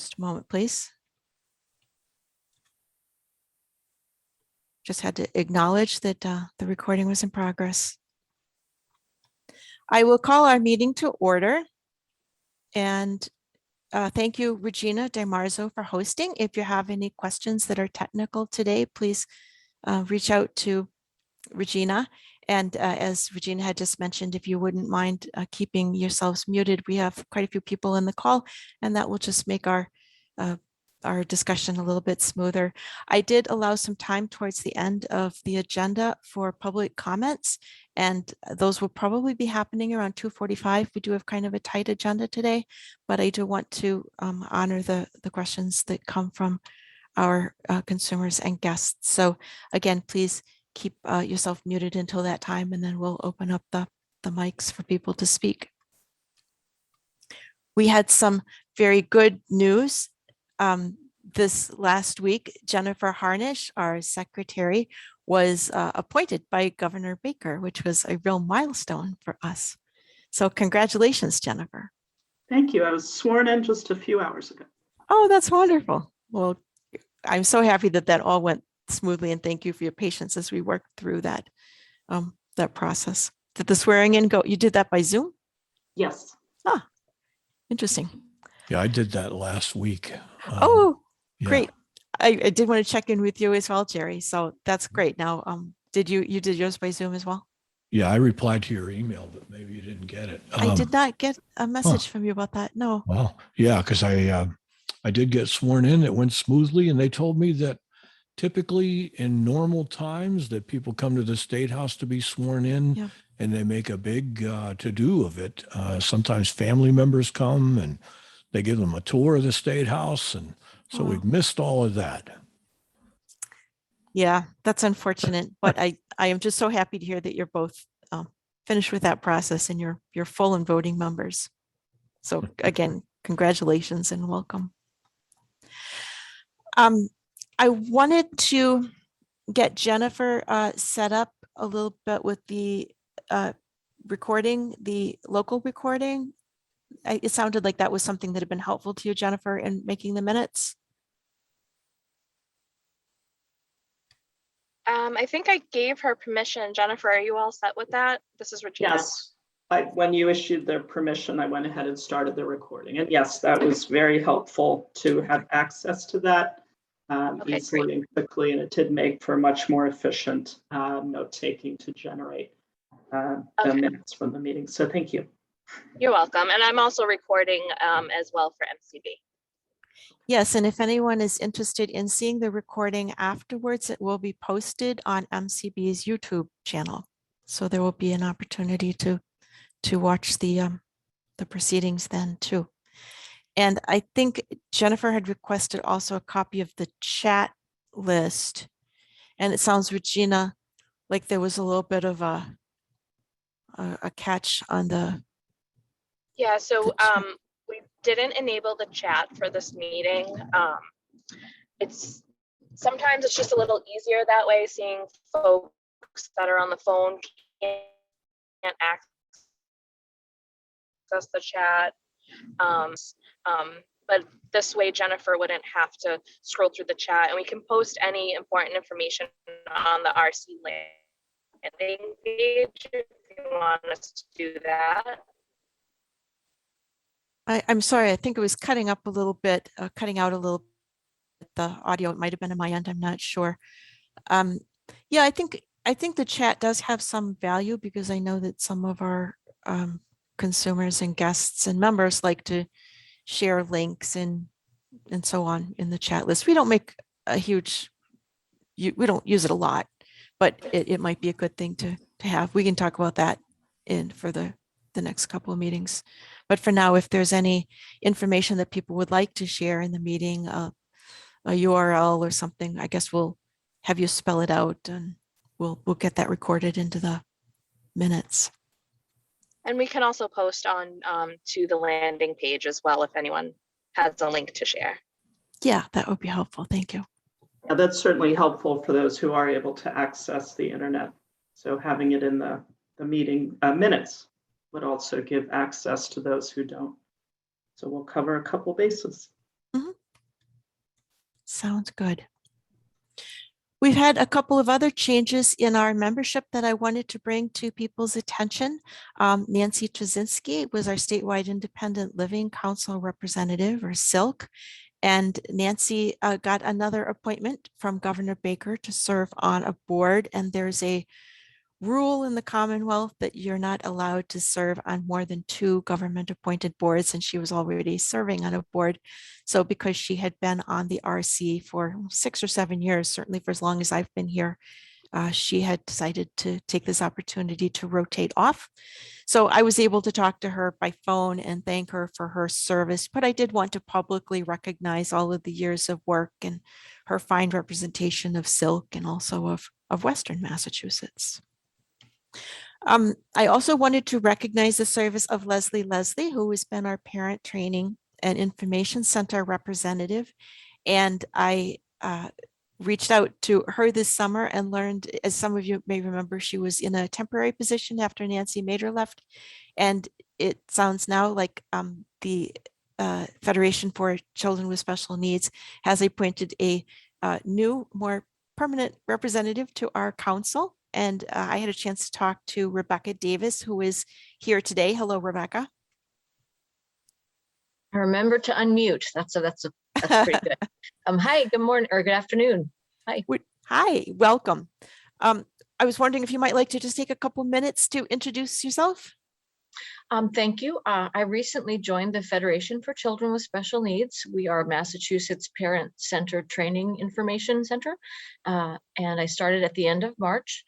Just a moment, please. Just had to acknowledge that the recording was in progress. I will call our meeting to order. And thank you, Regina DiMarzo, for hosting. If you have any questions that are technical today, please reach out to Regina. And as Regina had just mentioned, if you wouldn't mind keeping yourselves muted, we have quite a few people in the call, and that will just make our discussion a little bit smoother. I did allow some time towards the end of the agenda for public comments, and those will probably be happening around 2:45. We do have kind of a tight agenda today, but I do want to honor the questions that come from our consumers and guests. So again, please keep yourself muted until that time, and then we'll open up the mics for people to speak. We had some very good news this last week. Jennifer Harnish, our secretary, was appointed by Governor Baker, which was a real milestone for us. So congratulations, Jennifer. Thank you. I was sworn in just a few hours ago. Oh, that's wonderful. Well, I'm so happy that that all went smoothly, and thank you for your patience as we worked through that that process. Did the swearing in go? You did that by Zoom? Yes. Ah, interesting. Yeah, I did that last week. Oh, yeah. Great. I did want to check in with you as well, Jerry. So that's great. Now, did you did yours by Zoom as well? Yeah, I replied to your email, but maybe you didn't get it. I did not get a message from you about that. No. Well, yeah, because I did get sworn in. It went smoothly, and they told me that typically in normal times that people come to the State House to be sworn in, Yeah. and they make a big to-do of it. Sometimes family members come and they give them a tour of the State House, and so we've missed all of that. Yeah, that's unfortunate, but I am just so happy to hear that you're both finished with that process and you're full and voting members. So again, congratulations and welcome. I wanted to get Jennifer set up a little bit with the recording, the local recording. It sounded like that was something that had been helpful to you, Jennifer, in making the minutes. I think I gave her permission. Jennifer, are you all set with that? This is Regina. Yes. When you issued the permission, I went ahead and started the recording. And yes, that was very helpful to have access to that easily great. and quickly. And it did make for much more efficient note taking to generate the minutes from the meeting. So thank you. You're welcome. And I'm also recording as well for MCB. Yes, and if anyone is interested in seeing the recording afterwards, it will be posted on MCB's YouTube channel. So there will be an opportunity to watch the proceedings then too. And I think Jennifer had requested also a copy of the chat list. And it sounds, Regina, like there was a little bit of a catch on the. Yeah, so we didn't enable the chat for this meeting. Sometimes it's just a little easier that way, seeing folks that are on the phone can't access the chat. But this way Jennifer wouldn't have to scroll through the chat, and we can post any important information on the RC landing page if you want us to do that. I'm sorry, I think it was cutting up a little bit, cutting out a little bit. The audio, it might have been on my end, I'm not sure. Yeah, I think the chat does have some value, because I know that some of our consumers and guests and members like to share links and so on in the chat list. We don't make a huge, we don't use it a lot, but it might be a good thing to have. We can talk about that for the next couple of meetings. But for now, if there's any information that people would like to share in the meeting, a URL or something, I guess we'll have you spell it out, and we'll get that recorded into the minutes. And we can also post on to the landing page as well if anyone has a link to share. Yeah, that would be helpful. Thank you. Yeah, that's certainly helpful for those who are able to access the internet. So having it in the meeting minutes would also give access to those who don't. So we'll cover a couple bases. Mm-hmm. Sounds good. We've had a couple of other changes in our membership that I wanted to bring to people's attention. Nancy Trzynski was our statewide Independent Living Council representative, or SILC. And Nancy got another appointment from Governor Baker to serve on a board. And there's a rule in the Commonwealth that you're not allowed to serve on more than 2 government appointed boards, and she was already serving on a board. So because she had been on the RC for 6 or 7 years, certainly for as long as I've been here, she had decided to take this opportunity to rotate off. So I was able to talk to her by phone and thank her for her service, but I did want to publicly recognize all of the years of work and her fine representation of Silk and also of Western Massachusetts. I also wanted to recognize the service of Leslie, who has been our Parent Training and Information Center representative. And I reached out to her this summer and learned, as some of you may remember, she was in a temporary position after Nancy Mader left. And it sounds now like the Federation for Children with Special Needs has appointed a new, more permanent representative to our council. And I had a chance to talk to Rebecca Davis, who is here today. Hello, Rebecca. Remember to unmute. That's pretty good. Hi, good morning or good afternoon. Hi. Hi, welcome. I was wondering if you might like to just take a couple minutes to introduce yourself. Thank you. I recently joined the Federation for Children with Special Needs. We are Massachusetts Parent-Centered Training Information Center, and I started at the end of March.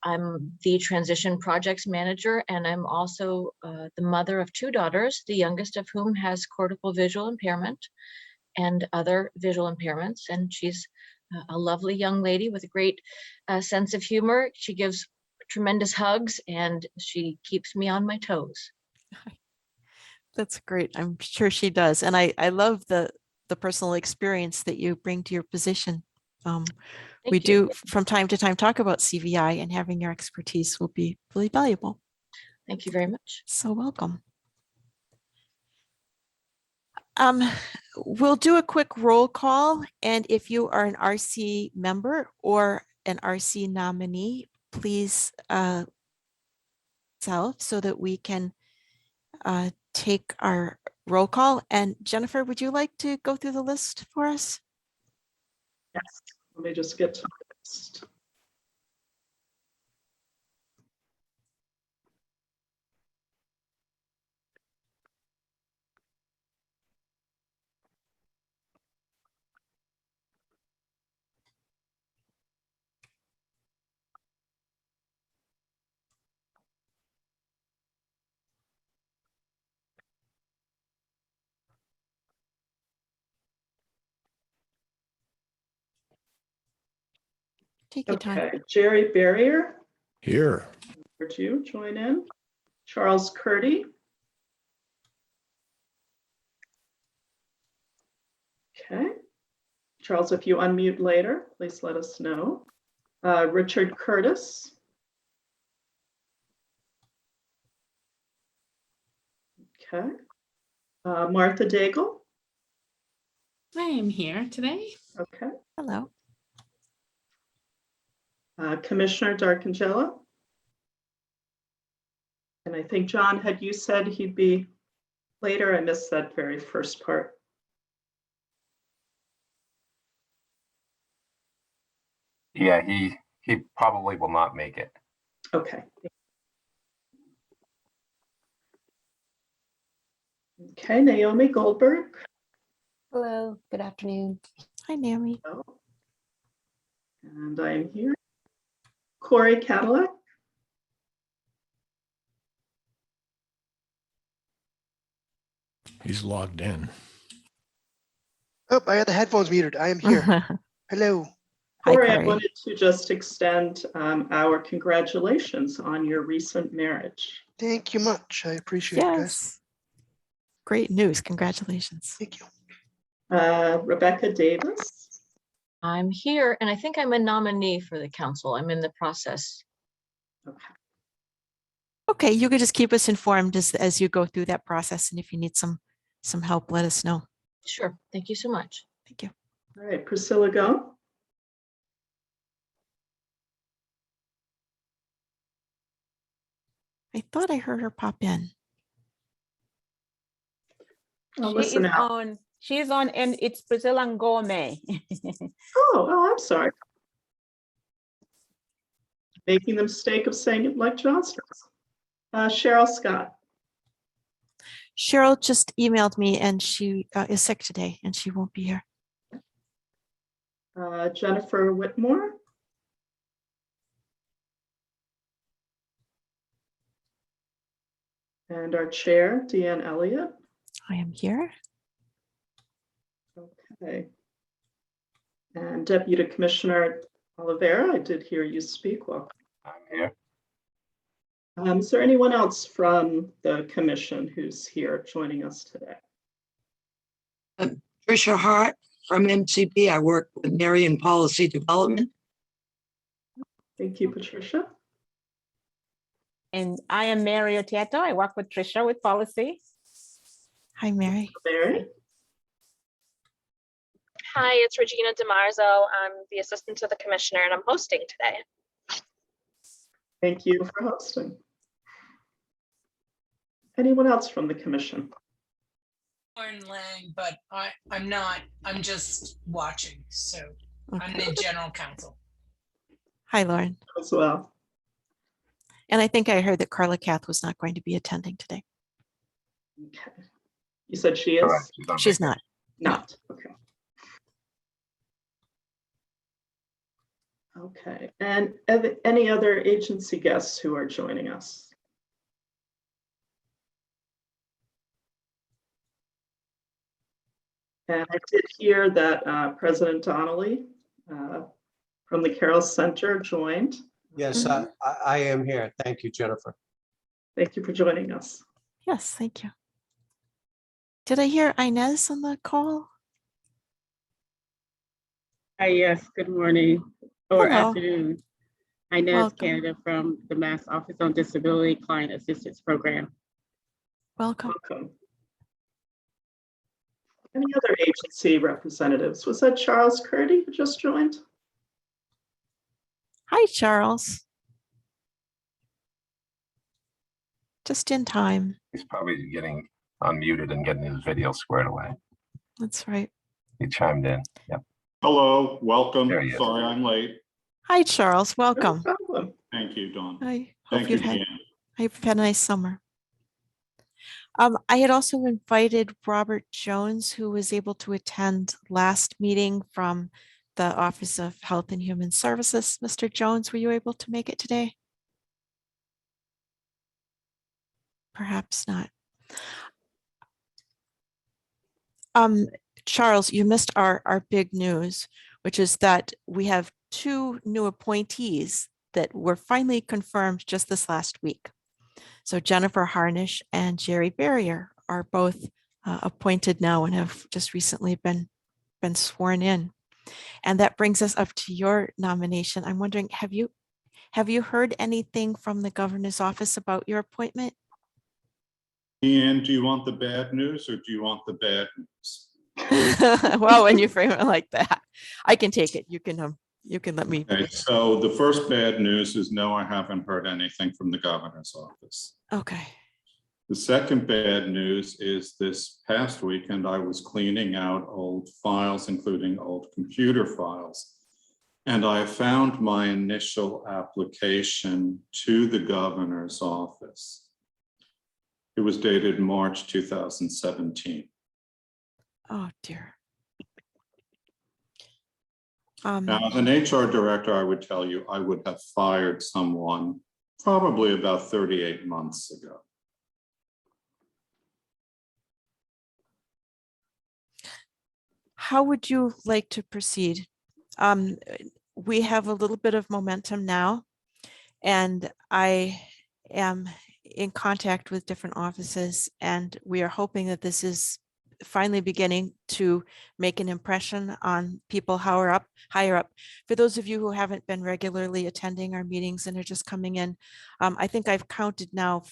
I'm the Transition Projects Manager, and I'm also the mother of 2 daughters, the youngest of whom has cortical visual impairment and other visual impairments. And she's a lovely young lady with a great sense of humor. She gives tremendous hugs and she keeps me on my toes. That's great. I'm sure she does. And I love the personal experience that you bring to your position. We do from time to time talk about CVI, and having your expertise will be really valuable. Thank you very much. So welcome. We'll do a quick roll call, and if you are an RC member or an RC nominee, please so that we can take our roll call. And Jennifer, would you like to go through the list for us? Yes, let me just get to the list. Take your time. Okay, Jerry Barrier, Here. would you join in? Charles Curdy. Okay. Charles, if you unmute later, please let us know. Richard Curtis. Okay. Martha Daigle. I am here today. Okay. Hello. Commissioner Darkangelo. And I think, John, had you said he'd be later? I missed that very first part. Yeah, he probably will not make it. Okay. Okay, Naomi Goldberg. Hello, good afternoon. Hi, Naomi. Oh. And I am here. Corey Cadillac. He's logged in. Oh, I had the headphones muted. I am here. Hello. Hi, Corey, I Corey. wanted to just extend our congratulations on your recent marriage. Thank you much. I appreciate it, guys. Yes. Great news. Congratulations. Thank you. Rebecca Davis. I'm here, and I think I'm a nominee for the council. I'm in the process. Okay. Okay, you could just keep us informed as you go through that process. And if you need some help, let us know. Sure. Thank you so much. Thank you. All right, Priscilla, go. I thought I heard her pop in. I'll She listen is out. on, she's on, and it's Priscilla Ngome. Oh, I'm sorry. Making the mistake of saying it like Johnston. Cheryl Scott. Cheryl just emailed me and she is sick today and she won't be here. Jennifer Whitmore. And our chair, Deanne Elliott. I am here. Okay. And Deputy Commissioner Oliveira, I did hear you speak. Welcome. I'm here. Is there anyone else from the commission who's here joining us today? Tricia Hart from MCB. I work with Mary in Policy Development. Thank you, Patricia. And I am Mary Otieto. I work with Tricia with policy. Hi, Mary. Mary. Hi, it's Regina DiMarzo. I'm the assistant to the commissioner and I'm hosting today. Thank you for hosting. Anyone else from the commission? Lauren Lang, but I'm not. I'm just watching. So I'm Okay. the general counsel. Hi, Lauren. As well. And I think I heard that Carla Kath was not going to be attending today. Okay. You said she is? Correct. On She's vacation. not. Not. Okay. Okay. And any other agency guests who are joining us? And I did hear that President Donnelly from the Carroll Center joined. Yes, I am here. Thank you, Jennifer. Thank you for joining us. Yes, thank you. Did I hear Inez on the call? Hi, yes, good morning or Hello. afternoon. Inez Welcome. Canada from the Mass Office on Disability Client Assistance Program. Welcome. Welcome. Any other agency representatives? Was that Charles Curdy who just joined? Hi, Charles. Just in time. He's probably getting unmuted and getting his video squared away. That's right. He chimed in. Yep. Hello, welcome. There he is. Sorry I'm late. Hi, Charles. Welcome. No problem. Thank you, Dawn. I Thank hope you, you've had, Jan. I hope you've had a nice summer. I had also invited Robert Jones, who was able to attend last meeting from the Office of Health and Human Services. Mr. Jones, were you able to make it today? Perhaps not. Charles, you missed our big news, which is that we have 2 new appointees that were finally confirmed just this last week. So Jennifer Harnish and Jerry Barrier are both appointed now and have just recently been sworn in. And that brings us up to your nomination. I'm wondering, have you heard anything from the governor's office about your appointment? Ian, do you want the bad news or do you want the bad news? Well, when you frame it like that, I can take it. You can let me. Okay, so the first bad news is no, I haven't heard anything from the governor's office. Okay. The second bad news is this past weekend, I was cleaning out old files, including old computer files. And I found my initial application to the governor's office. It was dated March 2017. Oh, dear. Now, as an HR director, I would tell you, I would have fired someone probably about 38 months ago. How would you like to proceed? We have a little bit of momentum now, and I am in contact with different offices, and we are hoping that this is finally beginning to make an impression on people higher up. For those of you who haven't been regularly attending our meetings and are just coming in, I think I've counted now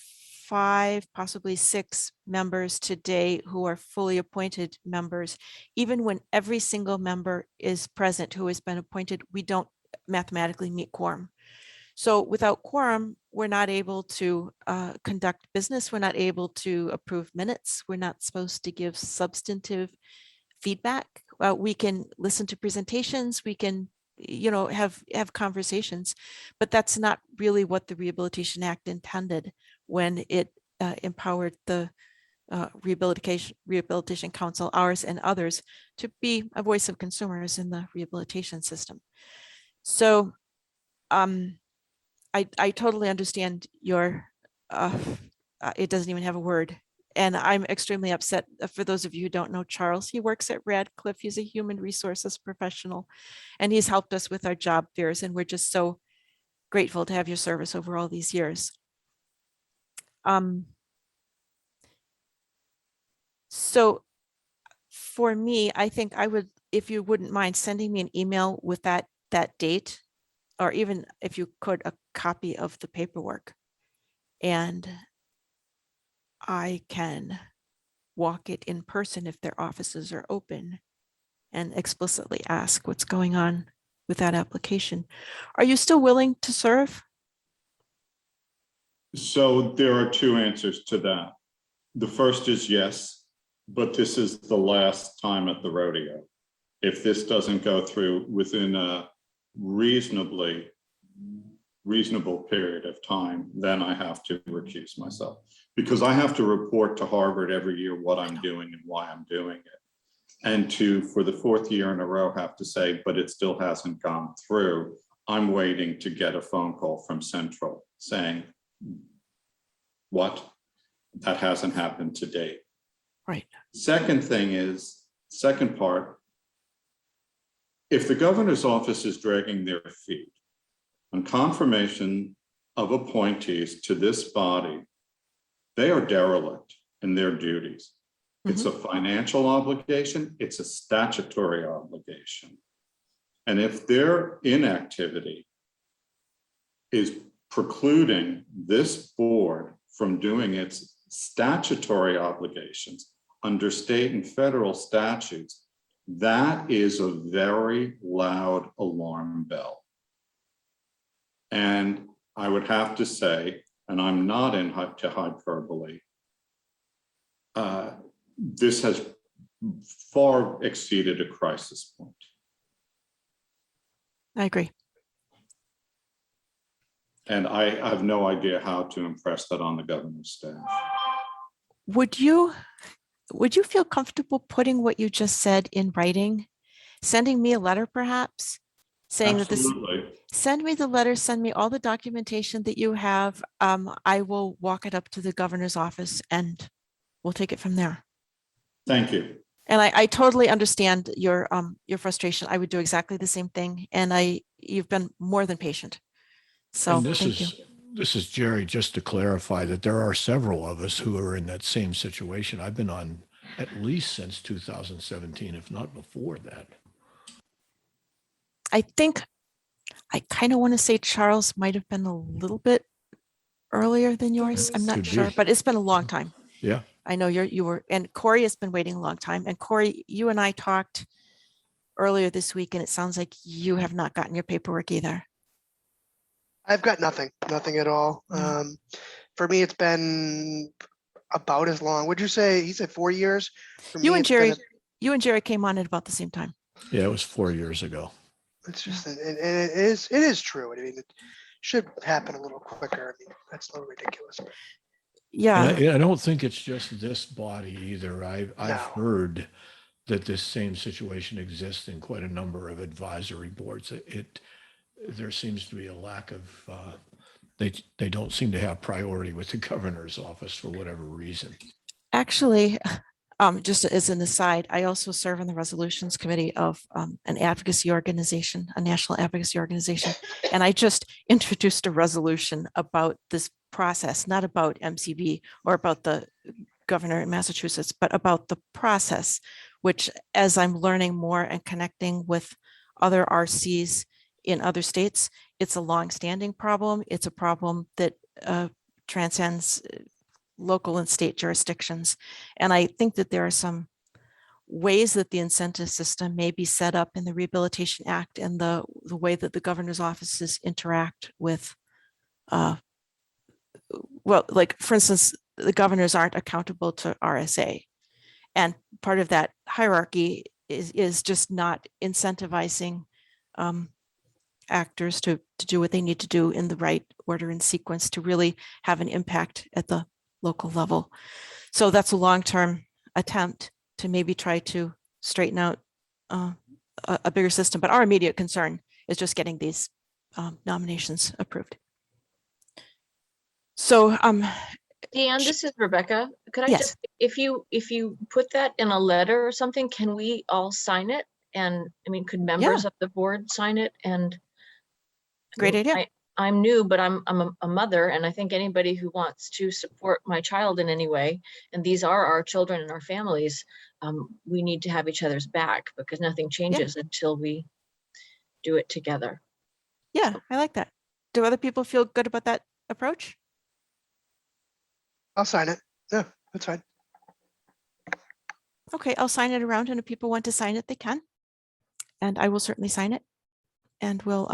5, possibly 6 members today who are fully appointed members. Even when every single member is present who has been appointed, we don't mathematically meet quorum. So without quorum, we're not able to conduct business. We're not able to approve minutes. We're not supposed to give substantive feedback. We can listen to presentations. We can, have conversations, but that's not really what the Rehabilitation Act intended when it empowered the Rehabilitation Council, ours and others, to be a voice of consumers in the rehabilitation system. So I totally understand your, it doesn't even have a word. And I'm extremely upset. For those of you who don't know Charles, he works at Radcliffe. He's a human resources professional, and he's helped us with our job fairs. And we're just so grateful to have your service over all these years. So for me, I think I would, if you wouldn't mind sending me an email with that date, or even if you could, a copy of the paperwork, and I can walk it in person if their offices are open and explicitly ask what's going on with that application. Are you still willing to serve? So there are 2 answers to that. The first is yes, but this is the last time at the rodeo. If this doesn't go through within a reasonable period of time, then I have to recuse myself, because I have to report to Harvard every year what I'm doing and why I'm doing it. And for the 4th year in a row, have to say, but it still hasn't gone through. I'm waiting to get a phone call from Central saying, what? That hasn't happened to date. Right. Second part, if the governor's office is dragging their feet on confirmation of appointees to this body, they are derelict in their duties. It's a financial obligation, it's a statutory obligation. And if their inactivity is precluding this board from doing its statutory obligations under state and federal statutes, that is a very loud alarm bell. And I would have to say, and I'm not to hyperbole, this has far exceeded a crisis point. I agree. And I have no idea how to impress that on the governor's staff. Would you feel comfortable putting what you just said in writing, sending me a letter perhaps, saying Absolutely. that send me the letter, send me all the documentation that you have. I will walk it up to the governor's office and we'll take it from there. Thank you. And I totally understand your frustration. I would do exactly the same thing. And you've been more than patient. So And thank you. This is Jerry, just to clarify that there are several of us who are in that same situation. I've been on at least since 2017, if not before that. I think I kind of want to say Charles might have been a little bit earlier than yours. I'm not Could sure, be. but it's been a long time. Yeah. I know you were, and Corey has been waiting a long time. And Corey, you and I talked earlier this week, and it sounds like you have not gotten your paperwork either. I've got nothing at all. For me, it's been about as long. Would you say, he said 4 years? For You me, and Jerry came on at about the same time. Yeah, it was 4 years ago. it's just, and it is true. I mean, it should happen a little quicker. I mean, that's a little ridiculous. Yeah. And I don't think it's just this body either. I've No. heard that this same situation exists in quite a number of advisory boards. There seems to be a lack of, they don't seem to have priority with the governor's office for whatever reason. Actually, just as an aside, I also serve on the resolutions committee of an advocacy organization, a national advocacy organization. And I just introduced a resolution about this process, not about MCB or about the governor in Massachusetts, but about the process, which as I'm learning more and connecting with other RCs in other states, it's a long-standing problem. It's a problem that transcends local and state jurisdictions. And I think that there are some ways that the incentive system may be set up in the Rehabilitation Act and the way that the governor's offices interact with, well, like for instance, the governors aren't accountable to RSA. And part of that hierarchy is just not incentivizing actors to do what they need to do in the right order and sequence to really have an impact at the local level. So that's a long-term attempt to maybe try to straighten out a bigger system. But our immediate concern is just getting these nominations approved. So Dan, this is Rebecca. Could I Yes. just, if you put that in a letter or something, can we all sign it? And I mean, could members of the board sign it? And I Great mean, idea. I'm new, but I'm a mother, and I think anybody who wants to support my child in any way, and these are our children and our families, we need to have each other's back because nothing changes until we do it together. Yeah, I like that. Do other people feel good about that approach? I'll sign it. Yeah, that's fine. Okay, I'll sign it around, and if people want to sign it, they can. And I will certainly sign it. And we'll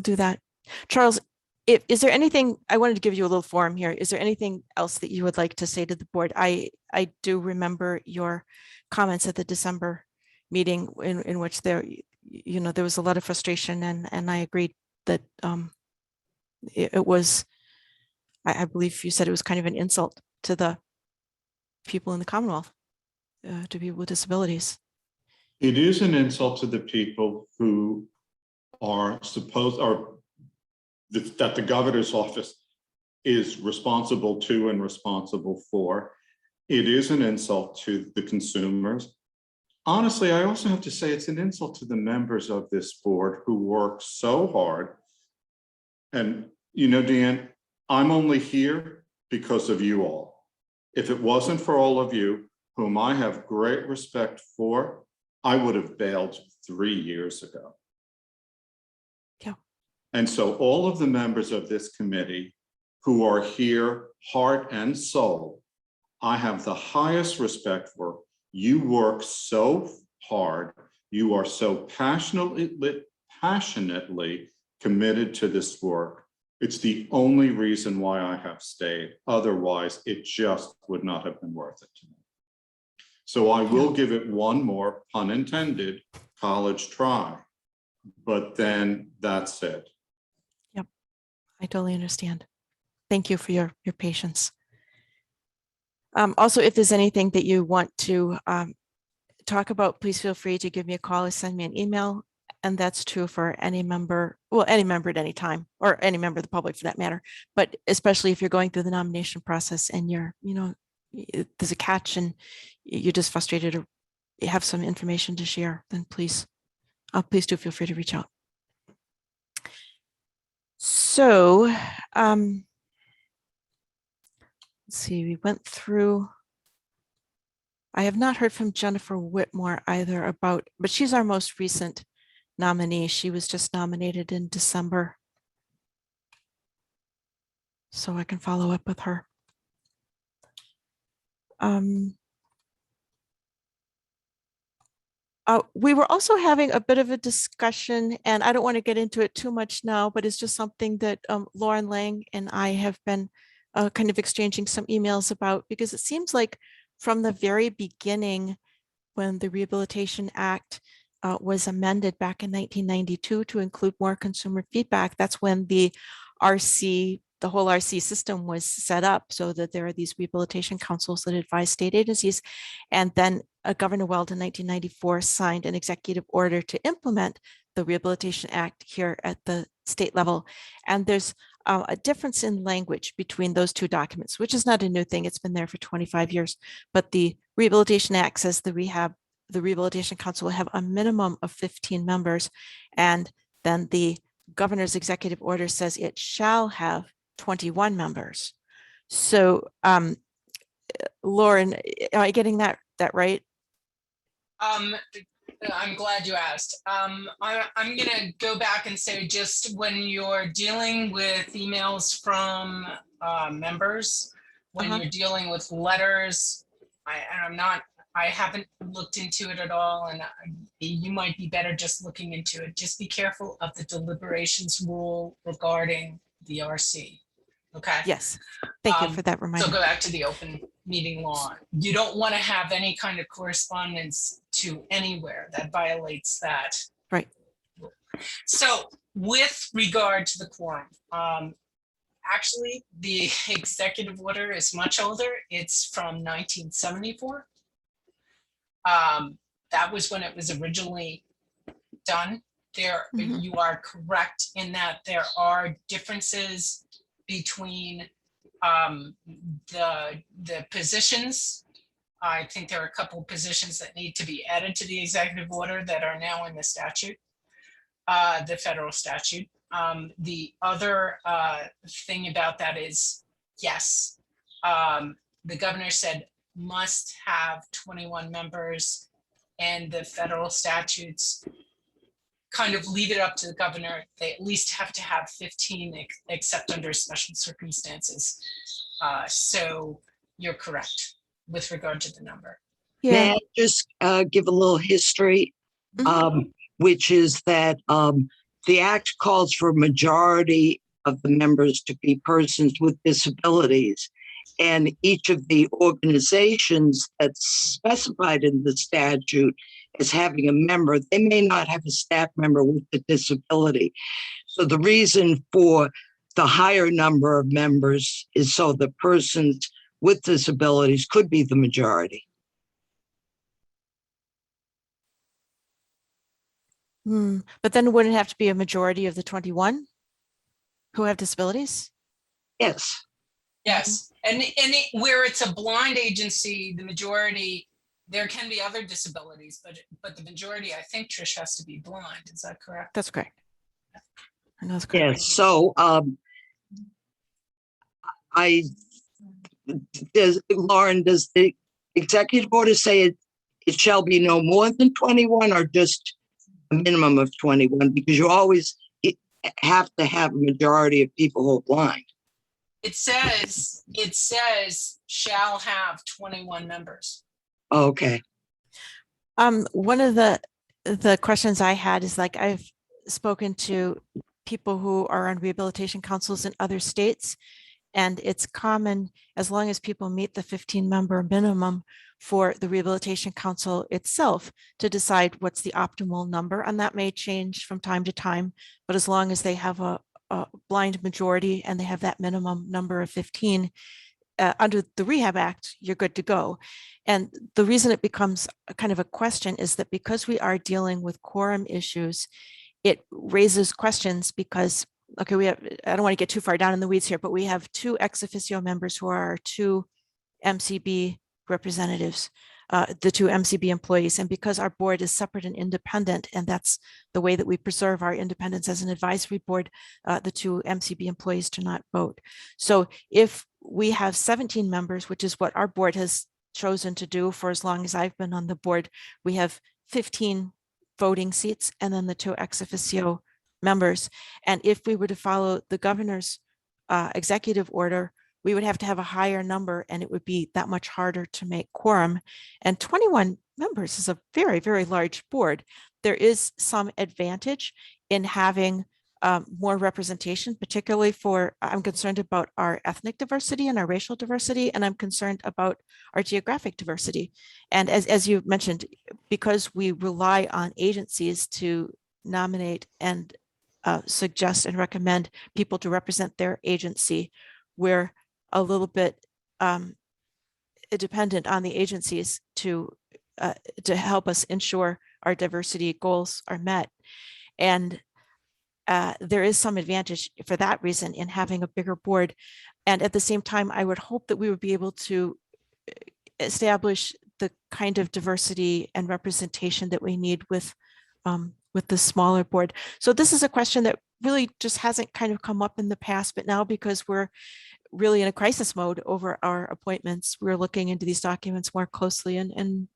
do that. Charles, is there anything, I wanted to give you a little forum here. Is there anything else that you would like to say to the board? I do remember your comments at the December meeting in which there was a lot of frustration, and I agreed that it was, I believe you said it was kind of an insult to the people in the Commonwealth, to people with disabilities. It is an insult to the people who are that the governor's office is responsible to and responsible for. It is an insult to the consumers. Honestly, I also have to say it's an insult to the members of this board who work so hard. And, Deanne, I'm only here because of you all. If it wasn't for all of you, whom I have great respect for, I would have bailed 3 years ago. Yeah. And so all of the members of this committee who are here, heart and soul, I have the highest respect for. You work so hard. You are so passionately committed to this work. It's the only reason why I have stayed. Otherwise, it just would not have been worth it to me. So I will give it one more, pun intended, college try, but then that's it. Yep, I totally understand. Thank you for your patience. Also, if there's anything that you want to talk about, please feel free to give me a call or send me an email. And that's true for any member, well, any member at any time, or any member of the public for that matter. But especially if you're going through the nomination process and you're, there's a catch and you're just frustrated or you have some information to share, then please do feel free to reach out. So, let's see, we went through. I have not heard from Jennifer Whitmore either but she's our most recent nominee. She was just nominated in December. So I can follow up with her. We were also having a bit of a discussion, and I don't want to get into it too much now, but it's just something that Lauren Lang and I have been kind of exchanging some emails about, because it seems like from the very beginning, when the Rehabilitation Act was amended back in 1992 to include more consumer feedback, that's when the whole RC system was set up, so that there are these rehabilitation councils that advise state agencies. And then Governor Weld in 1994 signed an executive order to implement the Rehabilitation Act here at the state level. And there's a difference in language between those two documents, which is not a new thing. It's been there for 25 years. But the Rehabilitation Act says the Rehabilitation Council will have a minimum of 15 members. And then the governor's executive order says it shall have 21 members. So, Lauren, am I getting that right? I'm glad you asked. I'm going to go back and say, just when you're dealing with emails from members when Uh-huh. you're dealing with letters. I haven't looked into it at all, and you might be better just looking into it. Just be careful of the deliberations rule regarding the RC. Okay. Yes. Thank you for that So reminder. go back to the open meeting law. You don't want to have any kind of correspondence to anywhere that violates that. Right. So with regard to the quorum, actually the executive order is much older. It's from 1974. That was when it was originally done. Mhm. You are correct in that there are differences between the positions. I think there are a couple of positions that need to be added to the executive order that are now in the statute, the federal statute. The other thing about that is, yes, the governor said must have 21 members, and the federal statutes kind of leave it up to the governor. They at least have to have 15 except under special circumstances. So you're correct with regard to the number. May Yeah. I just give a little history, which is that the act calls for a majority of the members to be persons with disabilities. And each of the organizations that's specified in the statute as having a member, they may not have a staff member with a disability. So the reason for the higher number of members is so the persons with disabilities could be the majority. But then wouldn't it have to be a majority of the 21 who have disabilities? Yes. Yes, and where it's a blind agency, the majority, there can be other disabilities, but the majority, I think, Trish, has to be blind. Is that correct? That's correct. I know that's correct. Yes. So Lauren, does the executive order say it shall be no more than 21 or just a minimum of 21? Because you always have to have a majority of people who are blind. It says shall have 21 members. Okay. One of the questions I had is, like, I've spoken to people who are on rehabilitation councils in other states, and it's common, as long as people meet the 15-member minimum, for the rehabilitation council itself to decide what's the optimal number. And that may change from time to time, but as long as they have a blind majority and they have that minimum number of 15 under the Rehab Act, you're good to go. And the reason it becomes a kind of a question is that because we are dealing with quorum issues, it raises questions because, okay, I don't want to get too far down in the weeds here, but we have 2 ex officio members who are our 2 MCB representatives, the 2 MCB employees. And because our board is separate and independent, and that's the way that we preserve our independence as an advisory board, the 2 MCB employees do not vote. So if we have 17 members, which is what our board has chosen to do for as long as I've been on the board, we have 15 voting seats and then the 2 ex officio members. And if we were to follow the governor's executive order, we would have to have a higher number, and it would be that much harder to make quorum. And 21 members is a very, very large board. There is some advantage in having more representation, particularly for, I'm concerned about our ethnic diversity and our racial diversity, and I'm concerned about our geographic diversity. And as you mentioned, because we rely on agencies to nominate and suggest and recommend people to represent their agency, we're a little bit dependent on the agencies to help us ensure our diversity goals are met. And there is some advantage for that reason in having a bigger board. And at the same time, I would hope that we would be able to establish the kind of diversity and representation that we need with the smaller board. So this is a question that really just hasn't kind of come up in the past, but now, because we're really in a crisis mode over our appointments, we're looking into these documents more closely. And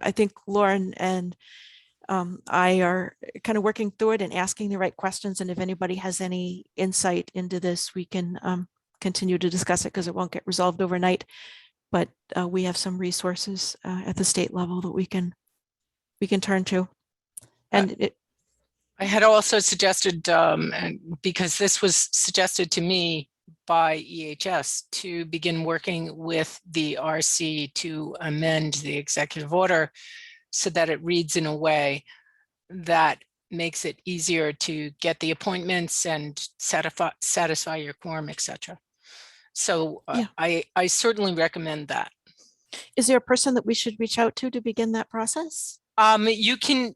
I think Lauren and I are kind of working through it and asking the right questions. And if anybody has any insight into this, we can continue to discuss it because it won't get resolved overnight. But we have some resources at the state level that we can turn to. And I had also suggested, and because this was suggested to me by EHS, to begin working with the RC to amend the executive order so that it reads in a way that makes it easier to get the appointments and satisfy your quorum, etc. So Yeah. I certainly recommend that. Is there a person that we should reach out to begin that process? You can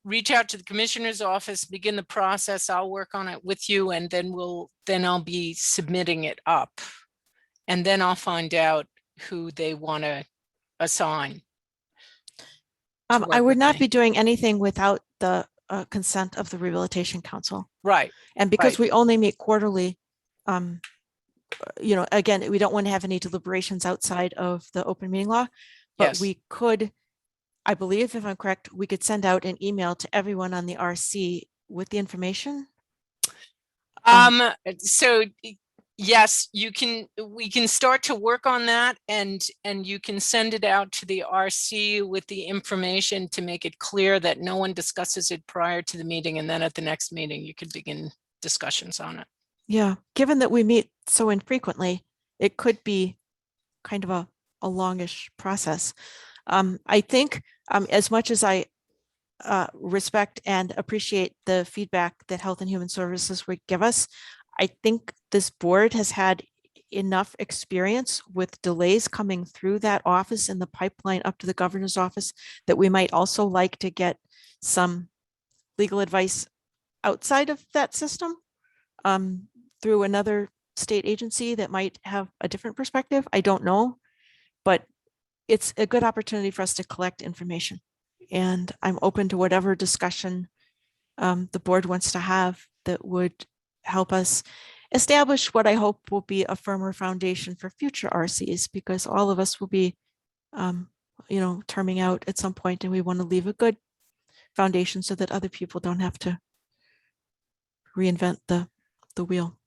reach out to the commissioner's office, begin the process. I'll work on it with you, and then I'll be submitting it up, and then I'll find out who they want to assign. I would not be doing anything without the consent of the Rehabilitation Council. Right. And because right. we only meet quarterly, again, we don't want to have any deliberations outside of the open meeting law, but Yes. we could, I believe, if I'm correct, we could send out an email to everyone on the RC with the information. So yes, we can start to work on that, and you can send it out to the RC with the information to make it clear that no one discusses it prior to the meeting, and then at the next meeting you could begin discussions on it. Yeah, given that we meet so infrequently, it could be kind of a longish process. I think as much as I respect and appreciate the feedback that Health and Human Services would give us, I think this board has had enough experience with delays coming through that office in the pipeline up to the governor's office that we might also like to get some legal advice outside of that system through another state agency that might have a different perspective. I don't know, but it's a good opportunity for us to collect information. And I'm open to whatever discussion the board wants to have that would help us establish what I hope will be a firmer foundation for future RCs, because all of us will be, terming out at some point, and we want to leave a good foundation so that other people don't have to reinvent the wheel.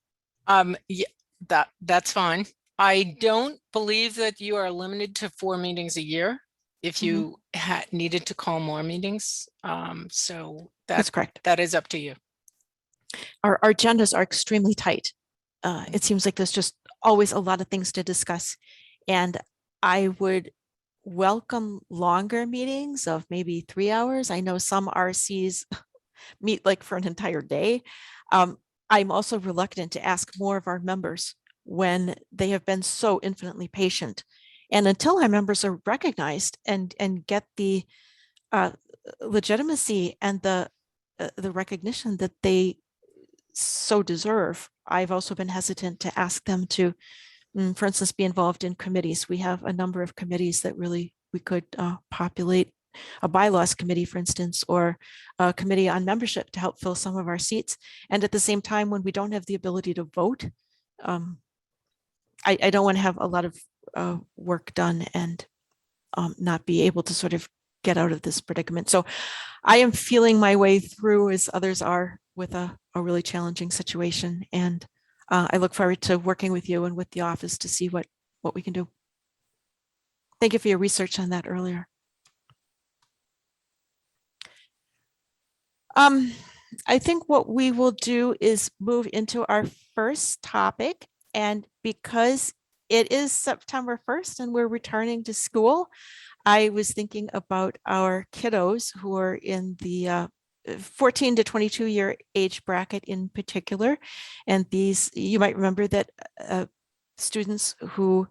Yeah, that's fine. I don't believe that you are limited to 4 meetings a year if you needed to call more meetings. So that's correct. That is up to you. Our agendas are extremely tight. It seems like there's just always a lot of things to discuss. And I would welcome longer meetings of maybe 3 hours. I know some RCs meet like for an entire day. I'm also reluctant to ask more of our members when they have been so infinitely patient. And until our members are recognized and get the legitimacy and the recognition that they so deserve, I've also been hesitant to ask them to, for instance, be involved in committees. We have a number of committees that really we could populate. A bylaws committee, for instance, or a committee on membership to help fill some of our seats. And at the same time, when we don't have the ability to vote, I don't want to have a lot of work done and not be able to sort of get out of this predicament. So I am feeling my way through, as others are, with a really challenging situation. And I look forward to working with you and with the office to see what we can do. Thank you for your research on that earlier. I think what we will do is move into our first topic. And because it is September 1st and we're returning to school, I was thinking about our kiddos who are in the 14 to 22 year age bracket in particular. And these, you might remember that students who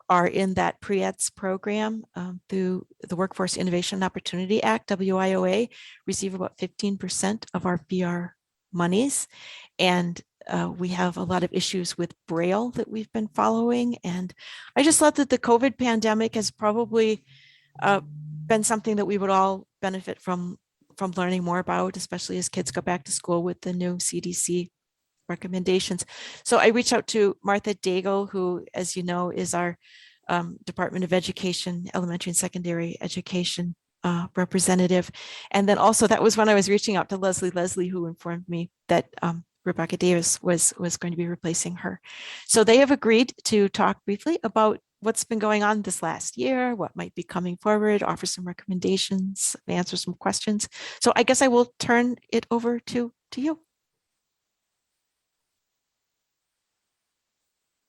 are in that pre-EDS program through the Workforce Innovation Opportunity Act, WIOA, receive about 15% of our VR monies. And we have a lot of issues with Braille that we've been following. And I just thought that the COVID pandemic has probably been something that we would all benefit from learning more about, especially as kids go back to school with the new CDC recommendations. So I reached out to Martha Daigle, who, as you know, is our Department of Education, Elementary and Secondary Education representative. And then also that was when I was reaching out to Leslie, who informed me that Rebecca Davis was going to be replacing her. So they have agreed to talk briefly about what's been going on this last year, what might be coming forward, offer some recommendations, answer some questions. So I guess I will turn it over to you.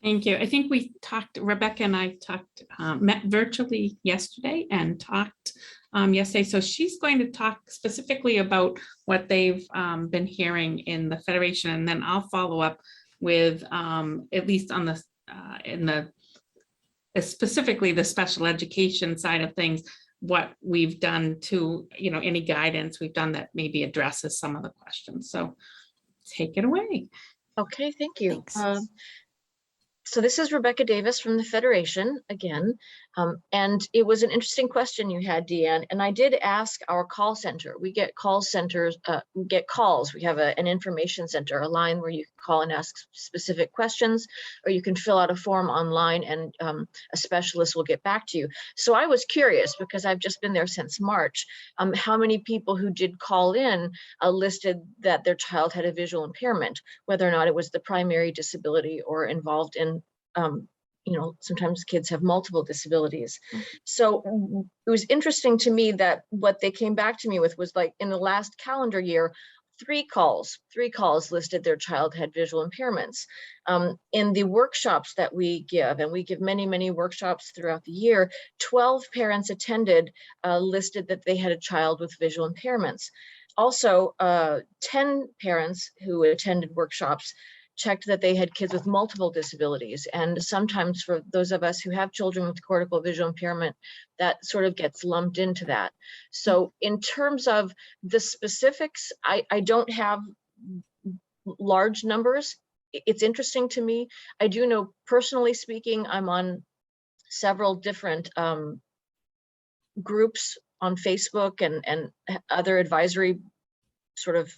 Thank you. I think we talked, Rebecca and I talked, met virtually yesterday and talked yesterday. So she's going to talk specifically about what they've been hearing in the Federation, and then I'll follow up with at least on the specifically the special education side of things, what we've done to, any guidance we've done that maybe addresses some of the questions. So take it away. Okay, thank you. Thanks. So this is Rebecca Davis from the Federation again. And it was an interesting question you had, Deanne. And I did ask our call center. We get call centers, we get calls. We have an information center, a line where you can call and ask specific questions, or you can fill out a form online and a specialist will get back to you. So I was curious, because I've just been there since March, how many people who did call in listed that their child had a visual impairment, whether or not it was the primary disability or involved in sometimes kids have multiple disabilities. So it was interesting to me that what they came back to me with was, like, in the last calendar year, three calls listed their child had visual impairments. In the workshops that we give, and we give many workshops throughout the year, 12 parents attended, listed that they had a child with visual impairments. Also, 10 parents who attended workshops checked that they had kids with multiple disabilities. And sometimes for those of us who have children with cortical visual impairment, that sort of gets lumped into that. So in terms of the specifics, I don't have large numbers. It's interesting to me. I do know, personally speaking, I'm on several different groups on Facebook and other advisory sort of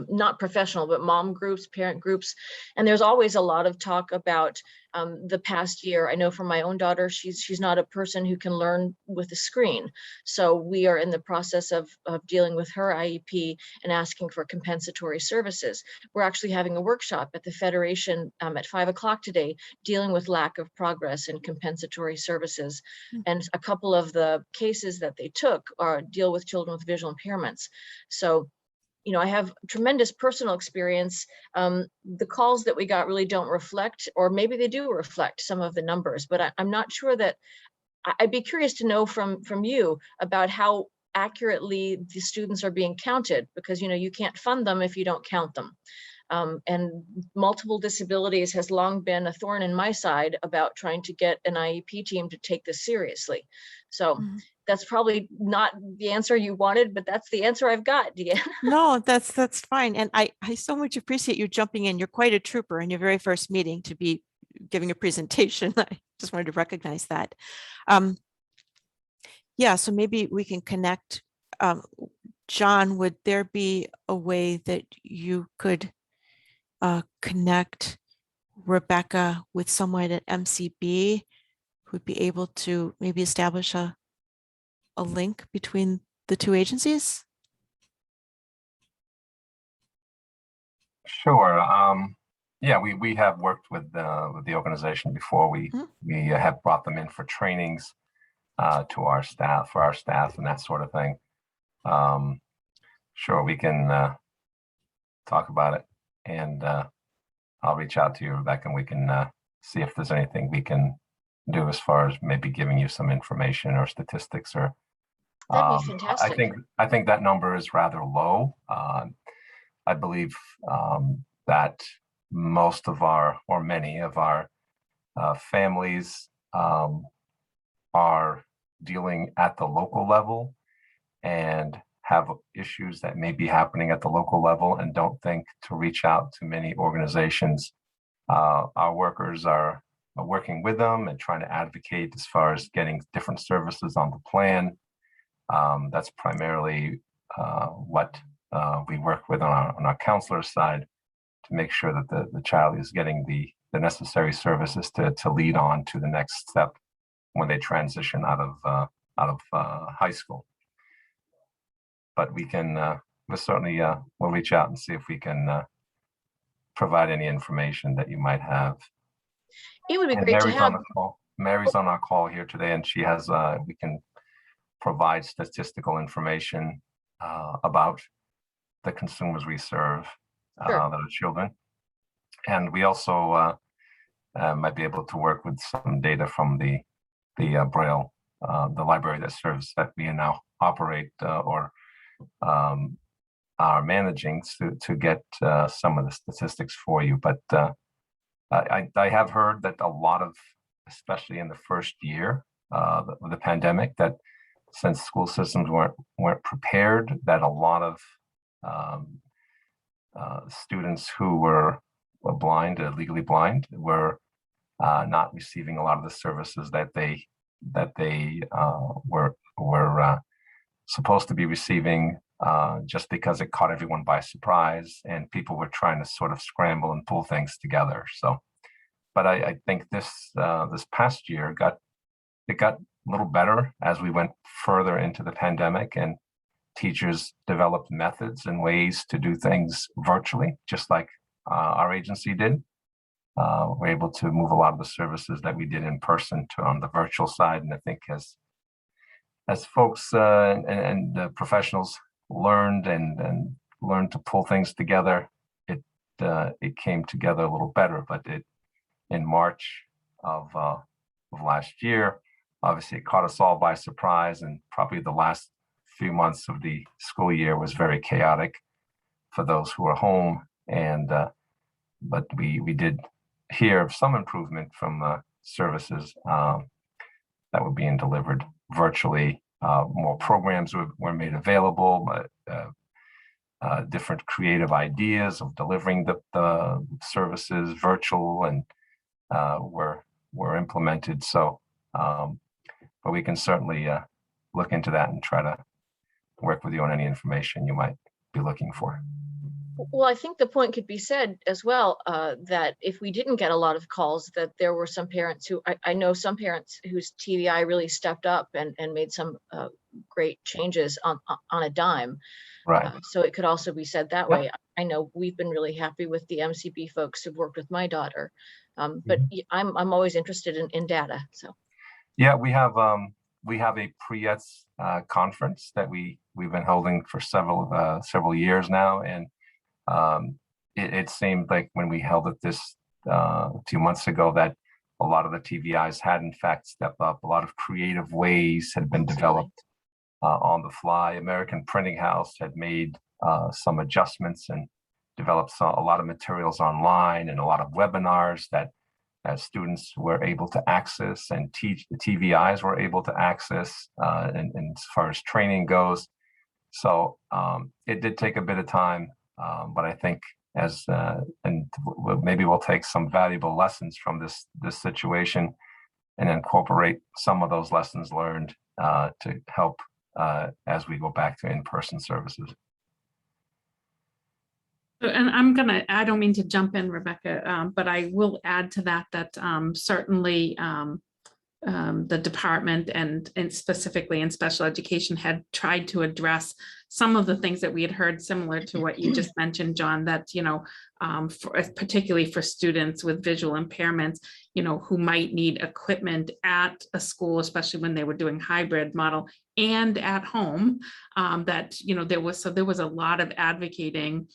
not professional, but mom groups, parent groups. And there's always a lot of talk about the past year. I know from my own daughter, she's not a person who can learn with a screen. So we are in the process of dealing with her IEP and asking for compensatory services. We're actually having a workshop at the Federation at 5 o'clock today, dealing with lack of progress in compensatory services. And a couple of the cases that they took deal with children with visual impairments. So I have tremendous personal experience. The calls that we got really don't reflect, or maybe they do reflect some of the numbers, but I'm not sure that. I'd be curious to know from you about how accurately the students are being counted, because you can't fund them if you don't count them. And multiple disabilities has long been a thorn in my side about trying to get an IEP team to take this seriously. So that's probably not the answer you wanted, but that's the answer I've got, Deanne. No, that's fine. And I so much appreciate you jumping in. You're quite a trooper in your very first meeting to be giving a presentation. I just wanted to recognize that. Yeah, so maybe we can connect. John, would there be a way that you could connect Rebecca with someone at MCB who'd be able to maybe establish a link between the two agencies? Sure. Yeah, we have worked with the organization before. We have brought them in for trainings to our staff, and that sort of thing. Sure, we can talk about it, and I'll reach out to you, Rebecca, and we can see if there's anything we can do as far as maybe giving you some information or statistics. Or that'd be fantastic. I think that number is rather low. I believe that most of many of our families are dealing at the local level and have issues that may be happening at the local level and don't think to reach out to many organizations. Our workers are working with them and trying to advocate as far as getting different services on the plan. That's primarily what we work with on our counselor side to make sure that the child is getting the necessary services to lead on to the next step when they transition out of high school. But we can we'll certainly we'll reach out and see if we can provide any information that you might have. It would be And great to Mary's have. on the call. Mary's on our call here today, and she has we can provide statistical information about the consumers we serve that Sure. are children. And we also might be able to work with some data from the Braille, the library that we now operate or are managing to get some of the statistics for you. But I have heard that a lot of, especially in the first year of the pandemic, that since school systems weren't prepared, that a lot of students who were blind, legally blind, were not receiving a lot of the services that they were supposed to be receiving, just because it caught everyone by surprise and people were trying to sort of scramble and pull things together. So, but I think this past year got a little better as we went further into the pandemic, and teachers developed methods and ways to do things virtually, just like our agency did. We're able to move a lot of the services that we did in person to on the virtual side. And I think as folks and the professionals learned and learned to pull things together, it came together a little better. But in March of last year, obviously it caught us all by surprise, and probably the last few months of the school year was very chaotic for those who were home. And but we did hear of some improvement from services that were being delivered virtually. More programs were made available, different creative ideas of delivering the services virtual and were implemented. So, but we can certainly look into that and try to work with you on any information you might be looking for. Well, I think the point could be said as well, that if we didn't get a lot of calls, that there were some parents who, I know some parents whose TVI really stepped up and made some great changes on a dime. Right. So it could also be said that way. I know we've been really happy with the MCB folks who've worked with my daughter, but I'm always interested in data. So. Yeah, we have a pre-ETS conference that we've been holding for several years now, and it seemed like when we held it this 2 months ago that a lot of the TVIs had in fact stepped up. A lot of creative ways had been developed on the fly. American Printing House had made some adjustments and developed a lot of materials online and a lot of webinars that students were able to access, and the TVIs were able to access, and as far as training goes. So it did take a bit of time, but I think maybe we'll take some valuable lessons from this situation and incorporate some of those lessons learned to help as we go back to in-person services. And I don't mean to jump in, Rebecca, but I will add to that certainly the department and specifically in special education had tried to address some of the things that we had heard similar to what you just mentioned, John, that, particularly for students with visual impairments, who might need equipment at a school, especially when they were doing hybrid model and at home, that, there was a lot of advocating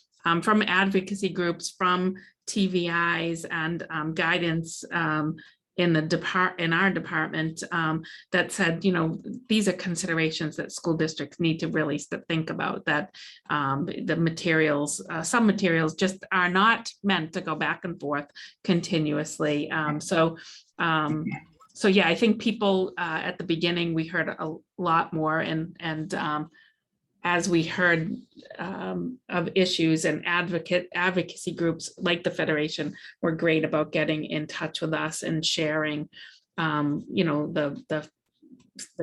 from advocacy groups, from TVIs and guidance in our department that said, these are considerations that school districts need to really think about, that the materials, some materials just are not meant to go back and forth continuously. So yeah, I think people at the beginning, we heard a lot more, and as we heard of issues, and advocacy groups like the Federation were great about getting in touch with us and sharing, the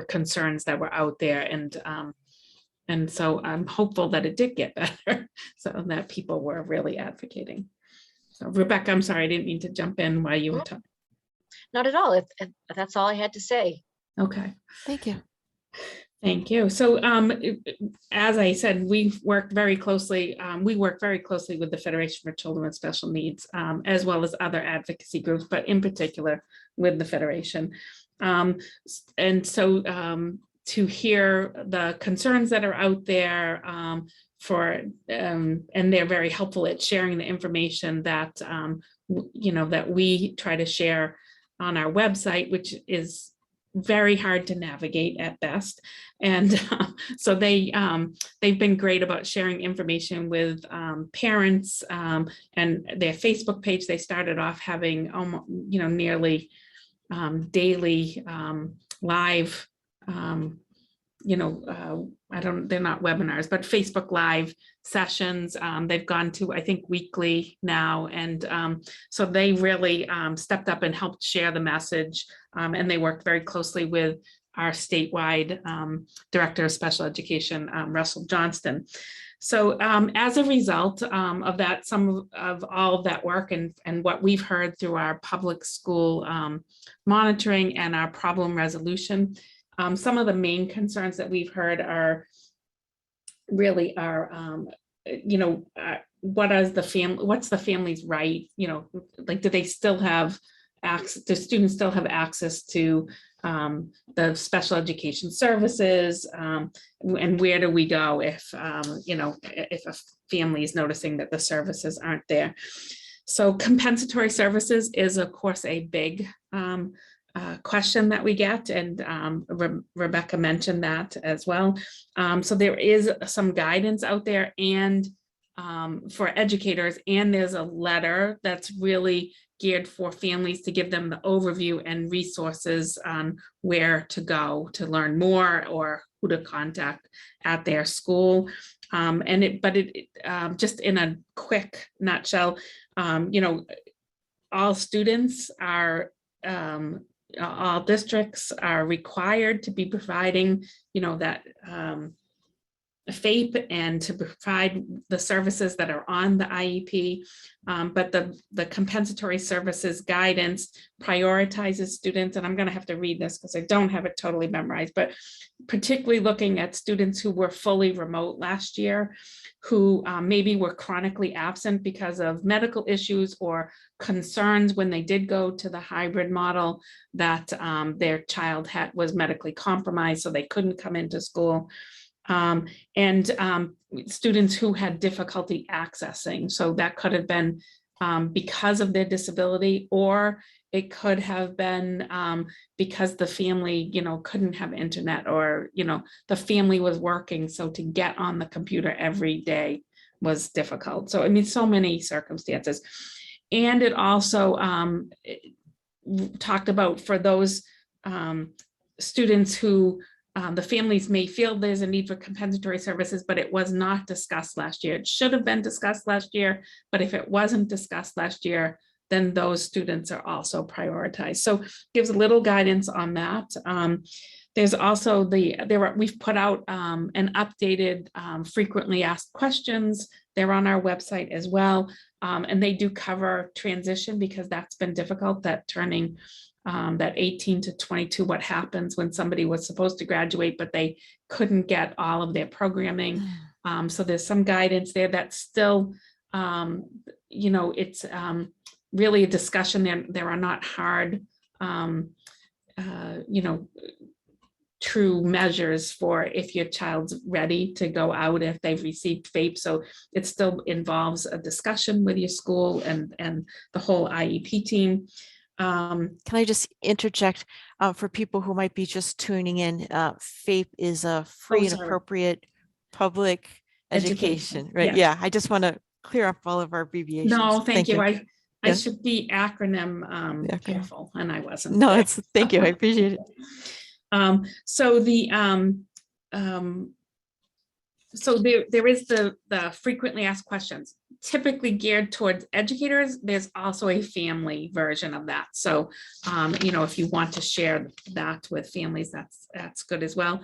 concerns that were out there. And so I'm hopeful that it did get better, so that people were really advocating. So Rebecca, I'm sorry, I didn't mean to jump in while you were talking. Not at all. That's all I had to say. Okay. Thank you. Thank you. So as I said, we work very closely with the Federation for Children with Special Needs, as well as other advocacy groups, but in particular with the Federation. And so to hear the concerns that are out there and they're very helpful at sharing the information that, that we try to share on our website, which is very hard to navigate at best. And so they've been great about sharing information with parents and their Facebook page. They started off having nearly daily live, they're not webinars, but Facebook Live sessions. They've gone to, I think, weekly now. And so they really stepped up and helped share the message. And they worked very closely with our statewide Director of Special Education, Russell Johnston. So as a result of that, some of all of that work and what we've heard through our public school monitoring and our problem resolution, some of the main concerns that we've heard are really what's the family's right? Do they still have access? Do students still have access to the special education services? And where do we go if a family is noticing that the services aren't there? So compensatory services is, of course, a big question that we get, and Rebecca mentioned that as well. So there is some guidance out there and for educators, and there's a letter that's really geared for families to give them the overview and resources on where to go to learn more or who to contact at their school. Just in a quick nutshell, all students are all districts are required to be providing, that FAPE and to provide the services that are on the IEP. But the compensatory services guidance prioritizes students, and I'm going to have to read this because I don't have it totally memorized, but particularly looking at students who were fully remote last year, who maybe were chronically absent because of medical issues or concerns when they did go to the hybrid model that their child was medically compromised, so they couldn't come into school. And students who had difficulty accessing. So that could have been because of their disability, or it could have been because the family, couldn't have internet, or, the family was working. So to get on the computer every day was difficult. So, so many circumstances. And it also talked about for those students who the families may feel there's a need for compensatory services, but it was not discussed last year. It should have been discussed last year, but if it wasn't discussed last year, then those students are also prioritized. So gives a little guidance on that. There's also we've put out an updated frequently asked questions. They're on our website as well. And they do cover transition because that's been difficult, that turning that 18 to 22, what happens when somebody was supposed to graduate, but they couldn't get all of their programming. So there's some guidance there that's still, it's really a discussion. There are not hard, true measures for if your child's ready to go out, if they've received FAPE. So it still involves a discussion with your school and the whole IEP team. Can I just interject for people who might be just tuning in? FAPE is a free and appropriate public education, right? Yeah, I just want to clear up all of our abbreviations. No, thank you. I should be acronym careful, and I wasn't. No, thank you. I appreciate it. So there is the frequently asked questions, typically geared towards educators. There's also a family version of that. So, if you want to share that with families, that's good as well.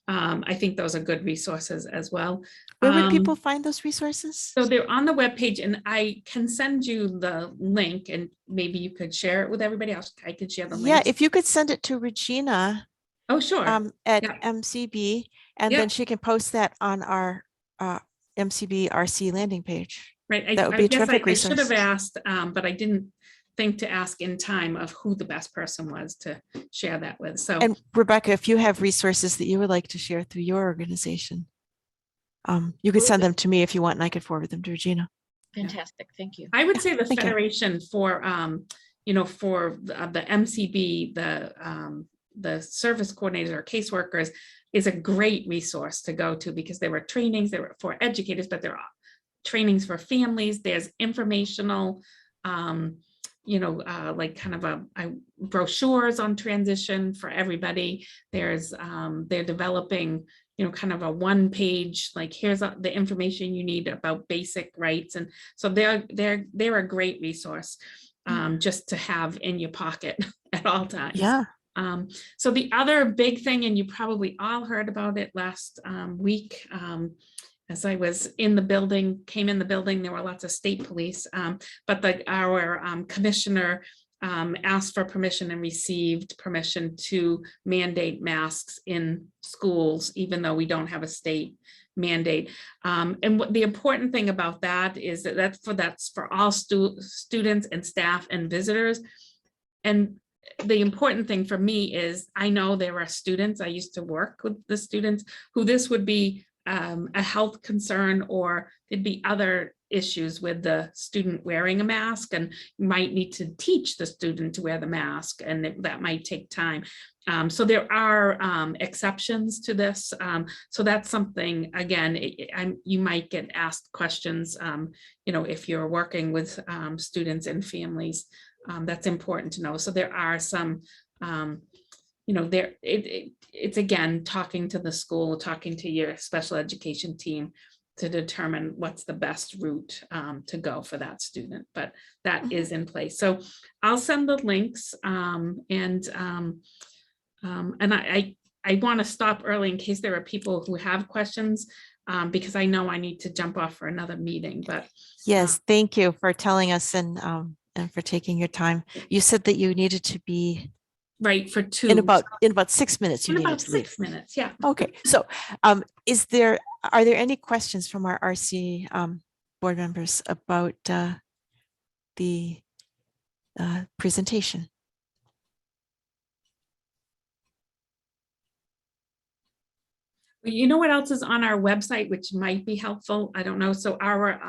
I think those are good resources as well. Where would people find those resources? So they're on the webpage, and I can send you the link, and maybe you could share it with everybody else. I could share the link. Yeah, if you could send it to Regina, Oh, sure. at Yeah. MCB, and Yeah. then she can post that on our MCB RC landing page. Right. That would be a guess terrific I should have resource. asked, but I didn't think to ask in time of who the best person was to share that with. So, And Rebecca, if you have resources that you would like to share through your organization, you could send them to me if you want, and I could forward them to Regina. Fantastic. Thank you. I would say the Thank you. Federation for, for the MCB, the service coordinators or caseworkers is a great resource to go to, because there were trainings, there were for educators, but there are trainings for families. There's informational, like kind of brochures on transition for everybody. There's, they're developing, kind of a one-page, like here's the information you need about basic rights. And so they're a great resource just to have in your pocket at all times. Yeah. So the other big thing, and you probably all heard about it last week, as I was in the building, came in the building, there were lots of state police, but our commissioner asked for permission and received permission to mandate masks in schools, even though we don't have a state mandate. And what the important thing about that is that that's for all students and staff and visitors. And the important thing for me is I know there are students, I used to work with the students, who this would be a health concern, or there'd be other issues with the student wearing a mask, and you might need to teach the student to wear the mask, and that might take time. So there are exceptions to this. So that's something, again, you might get asked questions, if you're working with students and families. That's important to know. So there are some, it's again, talking to the school, talking to your special education team to determine what's the best route to go for that student, but that is in place. So I'll send the links and I want to stop early in case there are people who have questions, because I know I need to jump off for another meeting, but. Yes, thank you for telling us and for taking your time. You said that you needed to be right for two in about 6 minutes. You in needed about to leave. 6 minutes, yeah. Okay, so are there any questions from our RC board members about the presentation? You know what else is on our website, which might be helpful? I don't know. So our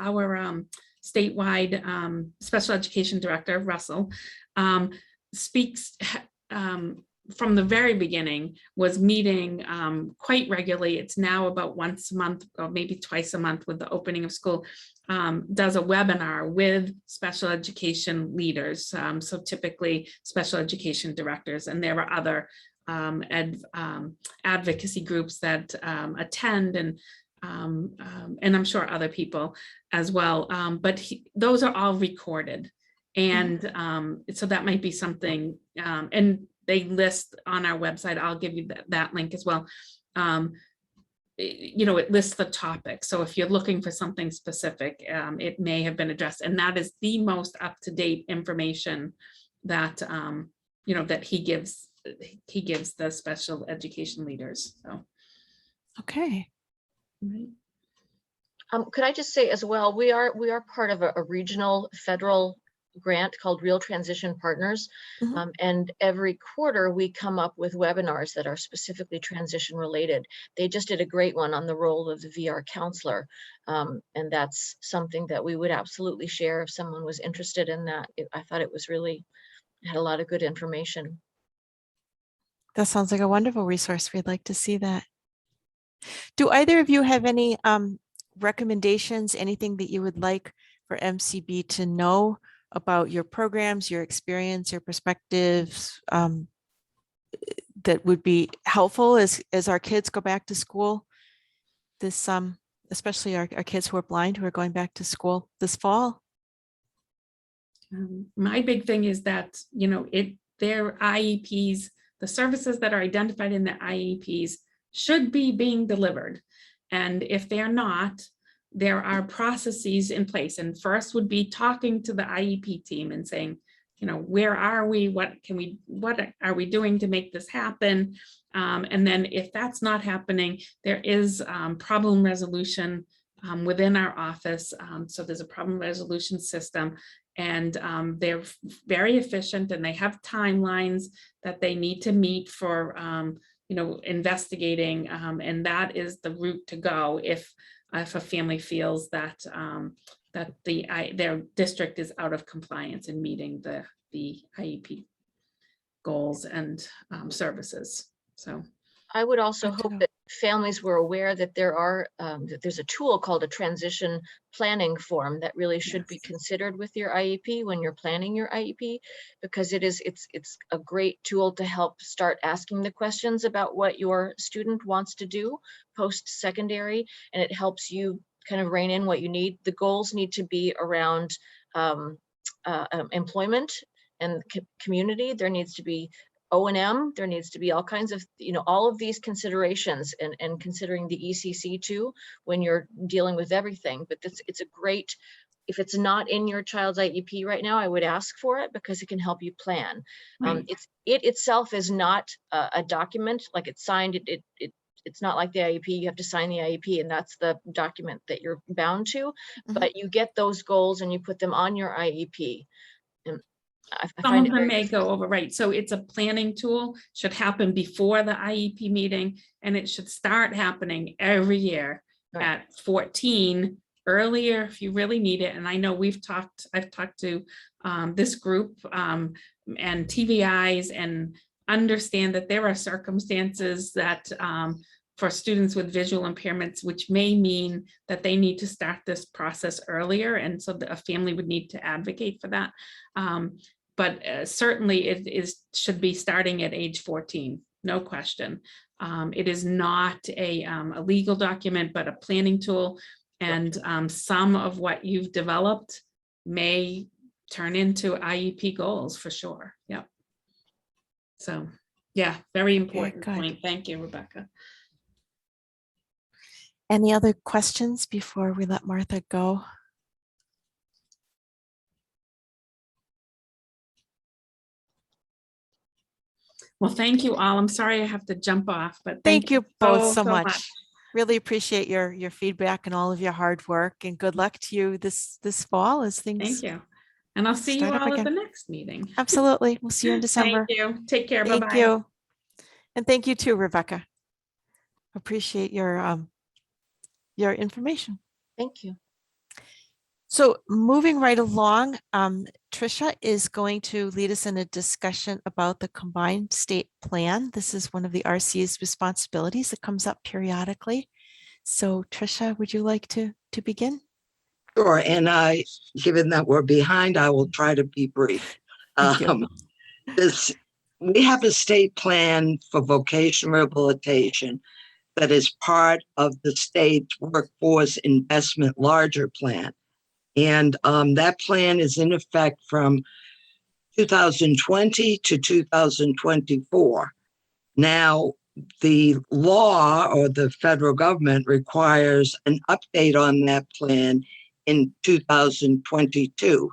statewide special education director, Russell, speaks from the very beginning, was meeting quite regularly. It's now about once a month or maybe twice a month with the opening of school, does a webinar with special education leaders. So typically special education directors, and there are other advocacy groups that attend, and I'm sure other people as well. But those are all recorded. And so that might be something, and they list on our website, I'll give you that link as well. It lists the topic. So if you're looking for something specific, it may have been addressed. And that is the most up-to-date information that, that he gives the special education leaders. So. Okay. Could I just say as well, we are part of a regional federal grant called Real Transition Partners. And every quarter we come up with webinars that are specifically transition related. They just did a great one on the role of the VR counselor. And that's something that we would absolutely share if someone was interested in that. I thought it was really, had a lot of good information. That sounds like a wonderful resource. We'd like to see that. Do either of you have any recommendations, anything that you would like for MCB to know about your programs, your experience, your perspectives that would be helpful as our kids go back to school this especially our kids who are blind, who are going back to school this fall? My big thing is that, their IEPs, the services that are identified in the IEPs should be being delivered. And if they're not, there are processes in place. And first would be talking to the IEP team and saying, where are we? What are we doing to make this happen? And then if that's not happening, there is problem resolution within our office. So there's a problem resolution system, and they're very efficient, and they have timelines that they need to meet for investigating, and that is the route to go if a family feels that that their district is out of compliance in meeting the IEP goals and services. So I would also hope that families were aware that that there's a tool called a transition planning form that really should be considered with your IEP when you're planning your IEP, because it's a great tool to help start asking the questions about what your student wants to do post-secondary, and it helps you kind of rein in what you need. The goals need to be around employment and community. There needs to be O&M, there needs to be all kinds of, all of these considerations, and considering the ECC too, when you're dealing with everything. But it's a great, if it's not in your child's IEP right now, I would ask for it, because it can help you plan. Right. It itself is not a document, like it's signed, it's not like the IEP, you have to sign the IEP and that's the document that you're bound to, but you get those goals and you put them on your IEP. And I some find of it them very may go over, right? So it's a planning tool, should happen before the IEP meeting, and it should start happening every year at 14, earlier if you really need it. And I know I've talked to this group and TVIs, and understand that there are circumstances that for students with visual impairments, which may mean that they need to start this process earlier. And so a family would need to advocate for that. But certainly it should be starting at age 14, no question. It is not a legal document, but a planning tool. And some of what you've developed may turn into IEP goals for sure. Yep. So yeah, very important point. Thank you, Rebecca. Any other questions before we let Martha go? Well, thank you all. I'm sorry I have to jump off, but Thank you both so much. much. Really appreciate your feedback and all of your hard work, and good luck to you this fall as things. Thank you. And I'll see you start up all at again. the next meeting. Absolutely. We'll see you in December. Thank you. Take care. Thank Bye-bye. you. And thank you too, Rebecca. Appreciate your information. Thank you. So moving right along, Tricia is going to lead us in a discussion about the combined state plan. This is one of the RC's responsibilities that comes up periodically. So Tricia, would you like to begin? Sure, and given that we're behind, I will try to be brief. We have a state plan for vocational rehabilitation that is part of the state's workforce investment larger plan. And that plan is in effect from 2020 to 2024. Now, the law or the federal government requires an update on that plan in 2022.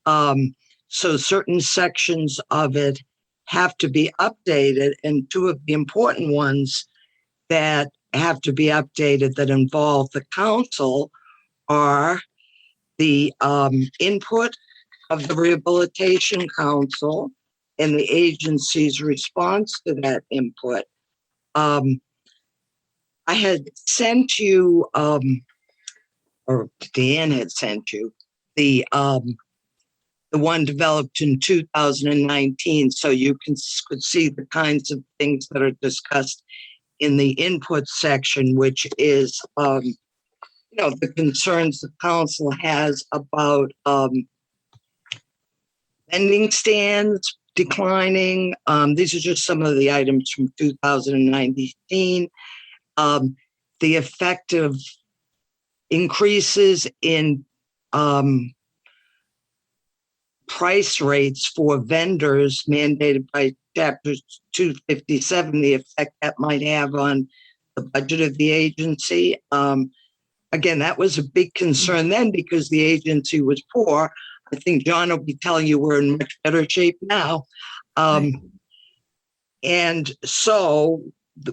So certain sections of it have to be updated, and two of the important ones that have to be updated that involve the council are the input of the Rehabilitation Council and the agency's response to that input. I had sent you, or Dan had sent you, the one developed in 2019, so you could see the kinds of things that are discussed in the input section, which is the concerns the council has about vending stands declining. These are just some of the items from 2019. The effective increases in price rates for vendors mandated by Chapter 257, the effect that might have on the budget of the agency. Again, that was a big concern then because the agency was poor. I think John will be telling you we're in much better shape now. And so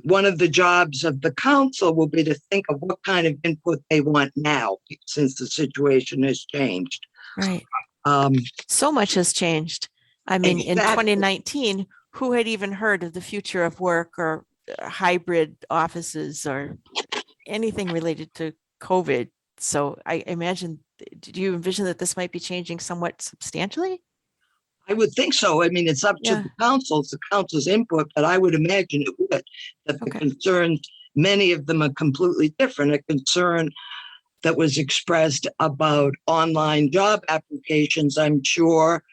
one of the jobs of the council will be to think of what kind of input they want now, since the situation has changed. Right. So much has changed. I mean, in Exactly. 2019, who had even heard of the future of work or hybrid offices or anything related to COVID? So I imagine, do you envision that this might be changing somewhat substantially? I would think so. I mean, it's up to Yeah. the council's input, but I would imagine it would. That the Okay. concerns, many of them are completely different. A concern that was expressed about online job applications, I'm sure,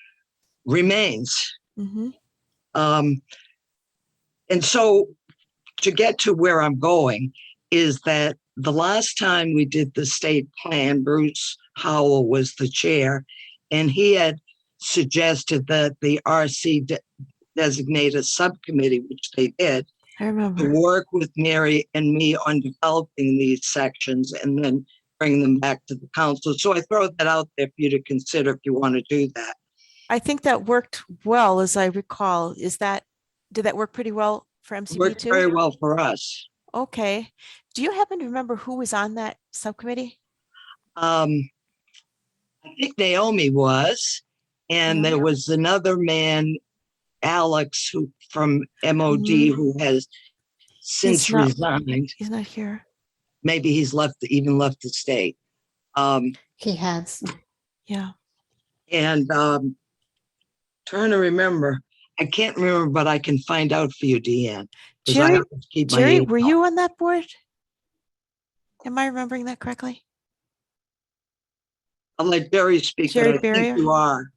remains. Mhm. And so to get to where I'm going is that the last time we did the state plan, Bruce Howell was the chair, and he had suggested that the RC designate a subcommittee, which they did, I remember. to work with Mary and me on developing these sections and then bring them back to the council. So I throw that out there for you to consider if you want to do that. I think that worked well, as I recall. Did that work pretty well for MCB Worked too? very well for us. Okay. Do you happen to remember who was on that subcommittee? I think Naomi was, and there was another man, Alex, who from MOD, who has since resigned. He's not here. Maybe he's even left the state. He has. Yeah. And trying to remember. I can't remember, but I can find out for you, Deanne. Jerry, were you on that board? Am I remembering that correctly? I'll let Jerry speak, Jerry but I Barrier? think you are.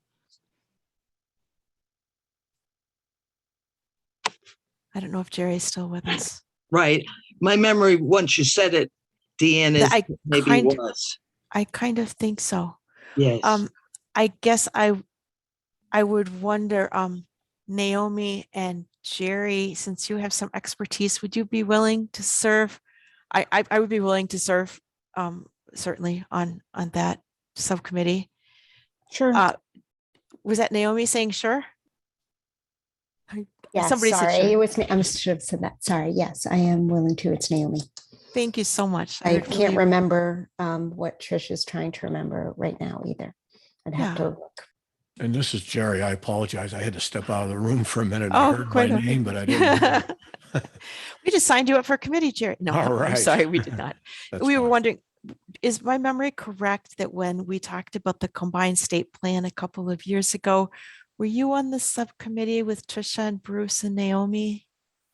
I don't know if Jerry's still with us. Right. My memory, once you said it, Deanne, is maybe kind, was. I kind of think so. Yes. I guess I would wonder, Naomi and Jerry, since you have some expertise, would you be willing to serve? I would be willing to serve, certainly on that subcommittee. Sure. Was that Naomi saying sure? Yes, Somebody sorry, said sure. it was me. I should have said that. Sorry. Yes, I am willing to. It's Naomi. Thank you so much. I would can't really- remember what Trish is trying to remember right now either. I'd have to look. And this is Jerry. I apologize. I had to step out of the room for a minute. Oh, I heard my name, but I didn't. We just signed you up for committee, Jerry. No, All I'm right. sorry, we did not. That's We were fine. wondering, is my memory correct that when we talked about the combined state plan a couple of years ago, were you on the subcommittee with Trisha and Bruce and Naomi?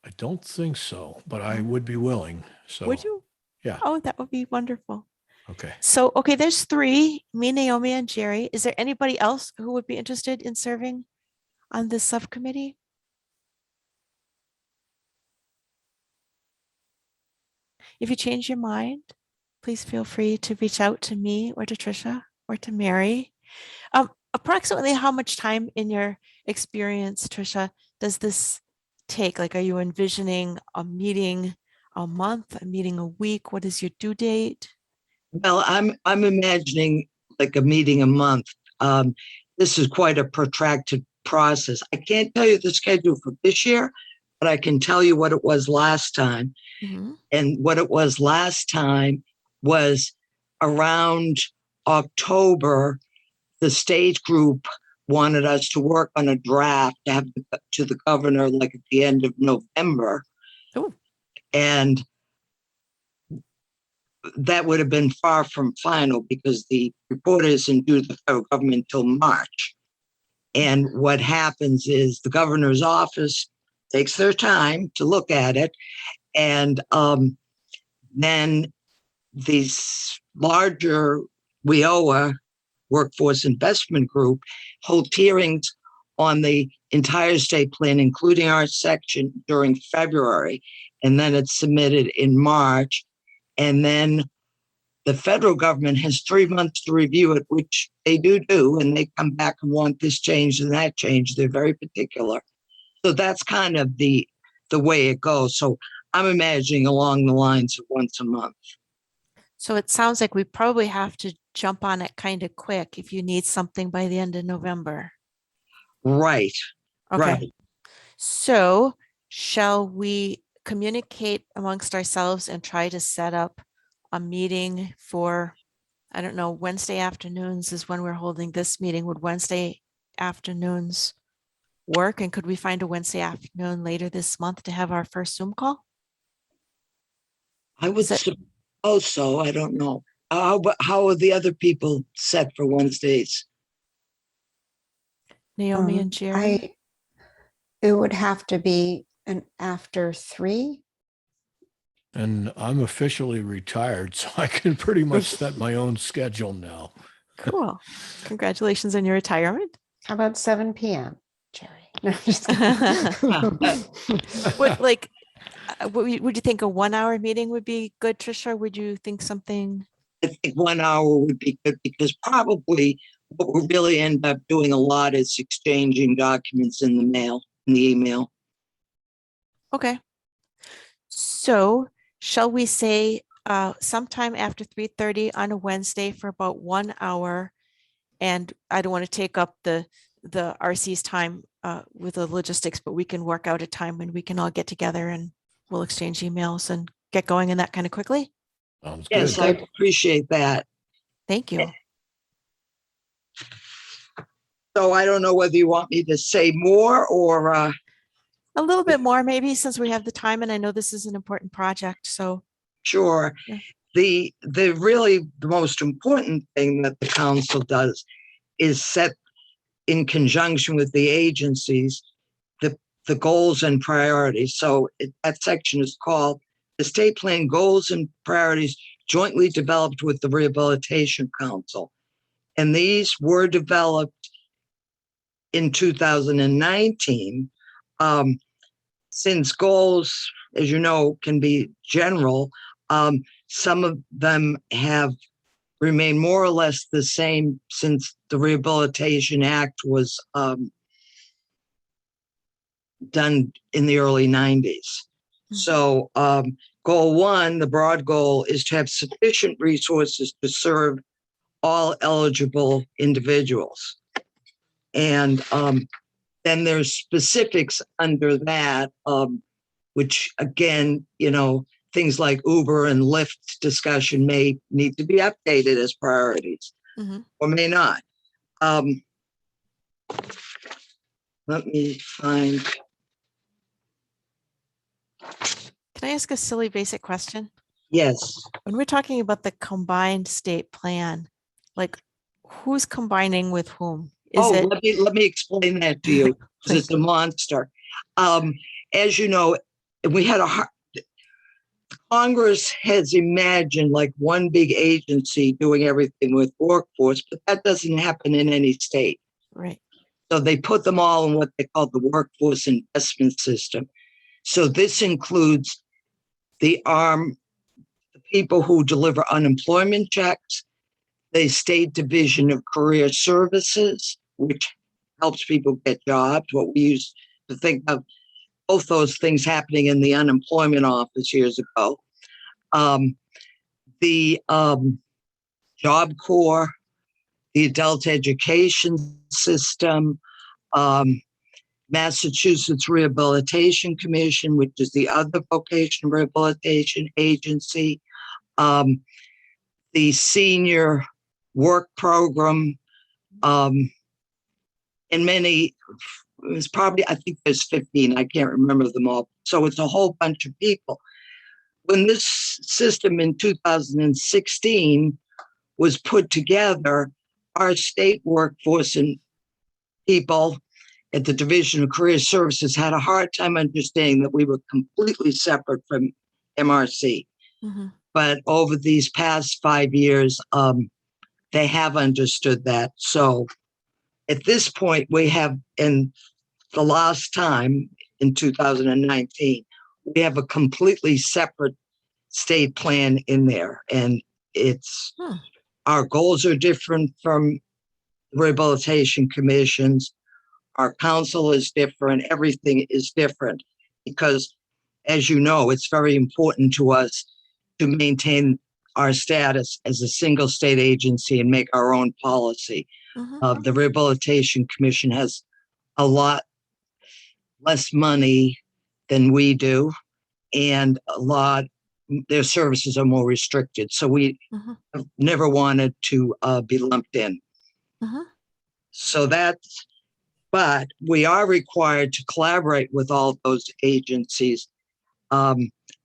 I don't think so, but I would be willing. So Would you? Yeah. Oh, that would be wonderful. Okay. So, okay, there's three, me, Naomi, and Jerry. Is there anybody else who would be interested in serving on this subcommittee? If you change your mind, please feel free to reach out to me or to Trisha or to Mary. Approximately how much time in your experience, Trisha, does this take? Like, are you envisioning a meeting a month, a meeting a week? What is your due date? Well, I'm imagining like a meeting a month. This is quite a protracted process. I can't tell you the schedule for this year, but I can tell you what it was last time. And what it was last time was around October, the stage group wanted us to work on a draft to have to the governor like at the end of November. Oh. And that would have been far from final because the report isn't due to the federal government until March. And what happens is the governor's office takes their time to look at it. And then these larger WIOA, Workforce Investment Group, hold hearings on the entire state plan, including our section, during February. And then it's submitted in March. And then the federal government has 3 months to review it, which they do, and they come back and want this change and that change. They're very particular. So that's kind of the way it goes. So I'm imagining along the lines of once a month. So it sounds like we probably have to jump on it kind of quick if you need something by the end of November. Right, Okay. right. So shall we communicate amongst ourselves and try to set up a meeting for, I don't know, Wednesday afternoons is when we're holding this meeting. Would Wednesday afternoons work? And could we find a Wednesday afternoon later this month to have our first Zoom call? I would suppose so. I don't know. How are the other people set for Wednesdays? Naomi and Jerry? It would have to be an after 3. And I'm officially retired, so I can pretty much set my own schedule now. Cool. Congratulations on your retirement. How about 7 p.m., Jerry? No, I'm just kidding. Would you think a 1 hour meeting would be good, Trisha? Would you think something? I think 1 hour would be good because probably what we really end up doing a lot is exchanging documents in the mail, in the email. Okay. So shall we say sometime after 3:30 on a Wednesday for about 1 hour? And I don't want to take up the RC's time with the logistics, but we can work out a time when we can all get together and we'll exchange emails and get going in that kind of quickly. Sounds Yes, good. I appreciate that. Thank you. So I don't know whether you want me to say more or A little bit more, maybe, since we have the time, and I know this is an important project. So sure. Yeah. The really the most important thing that the council does is set in conjunction with the agencies the goals and priorities. So that section is called the state plan goals and priorities jointly developed with the Rehabilitation Council. And these were developed in 2019. Since goals, as you know, can be general, some of them have remained more or less the same since the Rehabilitation Act was done in the early 90s. So goal 1, the broad goal, is to have sufficient resources to serve all eligible individuals. And then there's specifics under that, which again, things like Uber and Lyft discussion may need to be updated as priorities or may not. Let me find. can I ask a silly basic question? Yes. When we're talking about the combined state plan, like who's combining with whom? Let me explain that to you because it's a monster. As you know, we had Congress has imagined like one big agency doing everything with workforce, but that doesn't happen in any state. Right. So they put them all in what they call the workforce investment system. So this includes the people who deliver unemployment checks, the State Division of Career Services, which helps people get jobs, what we used to think of both those things happening in the unemployment office years ago. The Job Corps, the Adult Education System, Massachusetts Rehabilitation Commission, which is the other vocational rehabilitation agency, the Senior Work Program, and many, it's probably, I think there's 15, I can't remember them all. So it's a whole bunch of people. When this system in 2016 was put together, our state workforce and people at the Division of Career Services had a hard time understanding that we were completely separate from MRC. But over these past 5 years, they have understood that. So at this point, we have, in the last time in 2019, we have a completely separate state plan in there. And it's, our goals are different from rehabilitation commissions. Our council is different. Everything is different because, as you know, it's very important to us to maintain our status as a single state agency and make our own policy. Mhm. The Rehabilitation Commission has a lot less money than we do, and their services are more restricted. So we Mhm. have never wanted to be lumped in. Mhm. So but we are required to collaborate with all those agencies.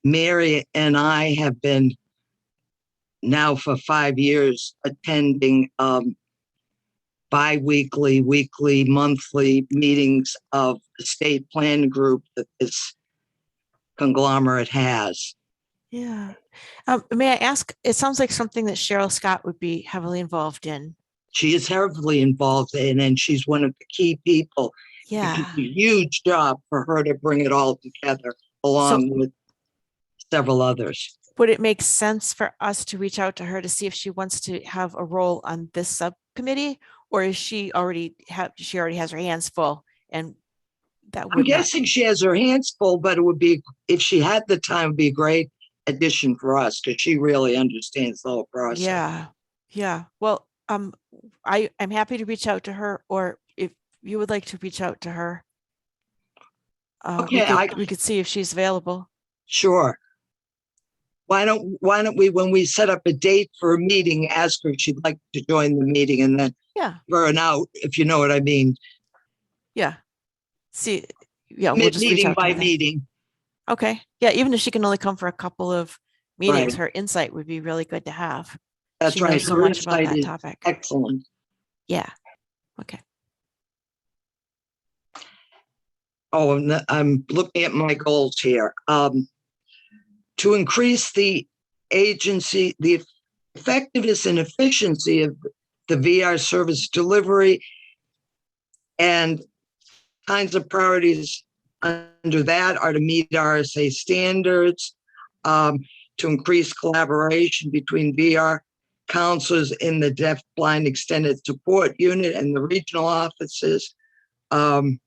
Mary and I have been now for 5 years attending bi-weekly, weekly, monthly meetings of the state plan group that this conglomerate has. Yeah. May I ask, it sounds like something that Cheryl Scott would be heavily involved in. She is heavily involved in, and she's one of the key people. Yeah. It's a huge job for her to bring it all together, So along with several others. would it make sense for us to reach out to her to see if she wants to have a role on this subcommittee, or is she already has her hands full and that I'm would not? guessing she has her hands full, but it would be, if she had the time, it would be a great addition for us because she really understands the whole process. Yeah. Yeah. Well, I'm happy to reach out to her, or if you would like to reach out to her, Okay, we could see if she's available. Sure. Why don't we, when we set up a date for a meeting, ask her if she'd like to join the meeting, and then Yeah. burn out, if you know what I mean. Yeah. See, yeah, we'll just reach Meeting out to by her then. meeting. Okay. Yeah, even if she can only come for a couple of meetings, Right. her insight would be really good to have. That's She right. knows so Her much about insight that is topic. excellent. Yeah. Okay. Oh, and I'm looking at my goals here. To increase the effectiveness and efficiency of the VR service delivery, and kinds of priorities under that are to meet RSA standards, to increase collaboration between VR counselors in the deaf blind extended support unit and the regional offices, to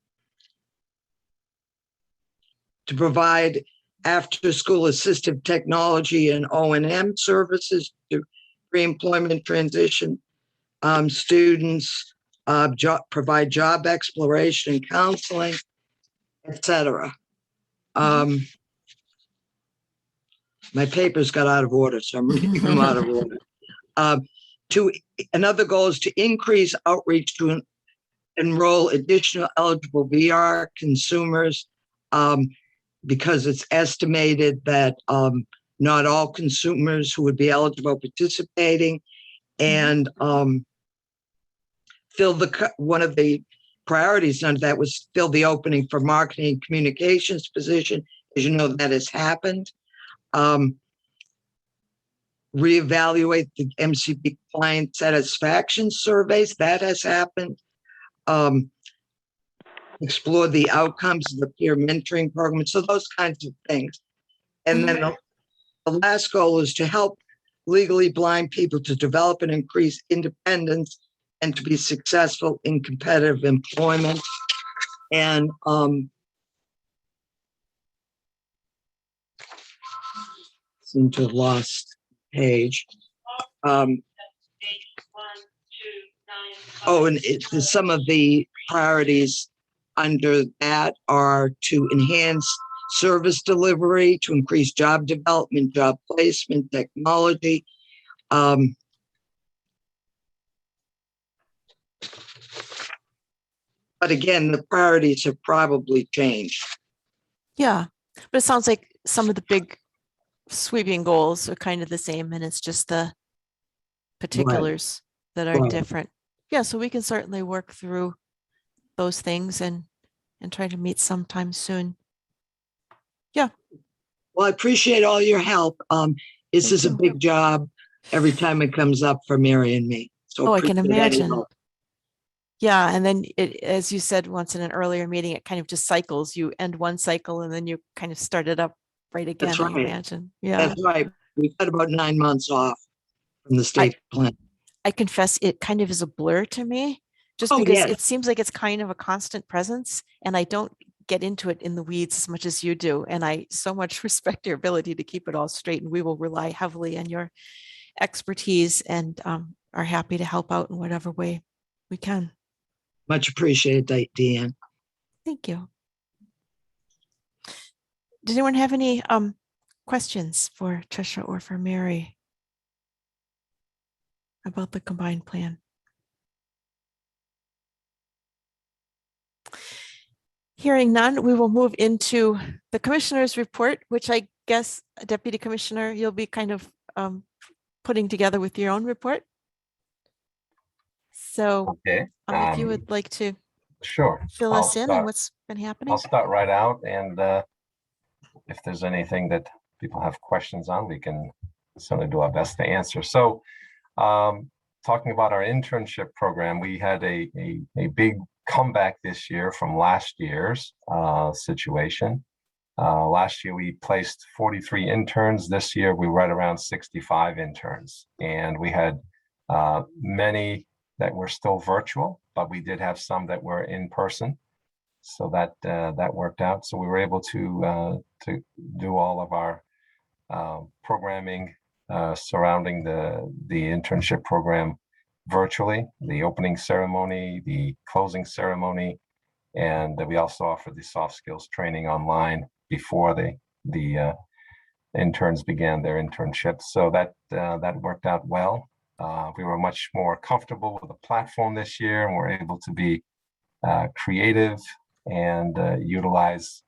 provide after-school assistive technology and O&M services to pre-employment transition students, provide job exploration and counseling, etc. My papers got out of order, so I'm reading them out of order. Another goal is to increase outreach to enroll additional eligible VR consumers, because it's estimated that not all consumers who would be eligible participating, and one of the priorities under that was fill the opening for marketing and communications position. As you know, that has happened. Reevaluate the MCB client satisfaction surveys. That has happened. Explore the outcomes of the peer mentoring program. So those kinds of things. And then the last goal is to help legally blind people to develop and increase independence and to be successful in competitive employment. And seem to have lost page. And some of the priorities under that are to enhance service delivery, to increase job development, job placement, technology. But again, the priorities have probably changed. Yeah, but it sounds like some of the big sweeping goals are kind of the same, and it's just the particulars that are different. Yeah, so we can certainly work through those things and try to meet sometime soon. Yeah. Well, I appreciate all your help. This is a big job every time it comes up for Mary and me. So I can appreciate any imagine. help. Yeah, and then as you said once in an earlier meeting, it kind of just cycles. You end one cycle and then you kind of start it up right again. That's right. I imagine. Yeah, That's right. We've had about 9 months off from the state plan. I confess it kind of is a blur to me, just because it seems like it's kind of a constant presence, and I don't get into it in the weeds as much as you do. And I so much respect your ability to keep it all straight. And we will rely heavily on your expertise and are happy to help out in whatever way we can. Much appreciated, Deanne. Thank you. Does anyone have any questions for Tricia or for Mary about the combined plan? Hearing none, we will move into the commissioner's report, which I guess, Deputy Commissioner, you'll be kind of putting together with your own report. So Okay. if you would like to Sure. fill I'll us in on what's been happening. I'll start right out, and if there's anything that people have questions on, we can certainly do our best to answer. So talking about our internship program, we had a big comeback this year from last year's situation. Last year, we placed 43 interns. This year, we were right around 65 interns. And we had many that were still virtual, but we did have some that were in person. So that worked out. So we were able to do all of our programming surrounding the internship program virtually, the opening ceremony, the closing ceremony, and we also offered the soft skills training online before the interns began their internships. So that worked out well. We were much more comfortable with the platform this year, and we're able to be creative and utilize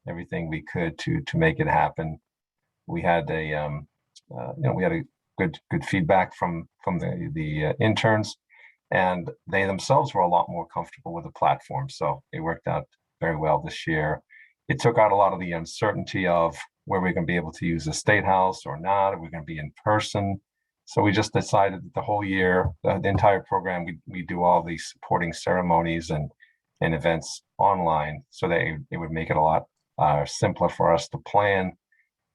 everything we could to make it happen. We had a good feedback from the interns, and they themselves were a lot more comfortable with the platform. So it worked out very well this year. It took out a lot of the uncertainty of where we're going to be able to use the State House or not. Are we going to be in person? So we just decided that the whole year, the entire program, we do all these supporting ceremonies and events online, so that it would make it a lot simpler for us to plan.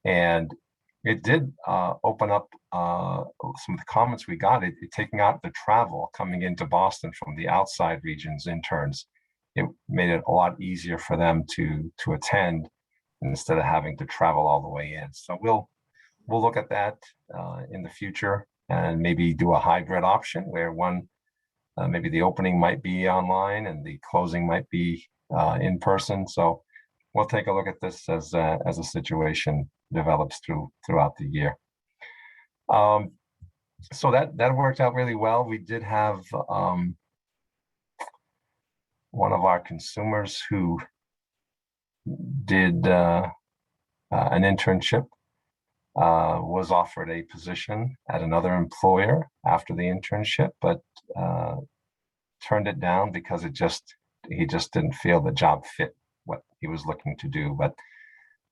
And it did open up some of the comments we got, it taking out the travel coming into Boston from the outside regions interns. It made it a lot easier for them to attend instead of having to travel all the way in. So we'll look at that in the future and maybe do a hybrid option where maybe the opening might be online and the closing might be in person. So we'll take a look at this as a situation develops throughout the year. So that worked out really well. We did have one of our consumers who did an internship was offered a position at another employer after the internship, but turned it down because he just didn't feel the job fit what he was looking to do. But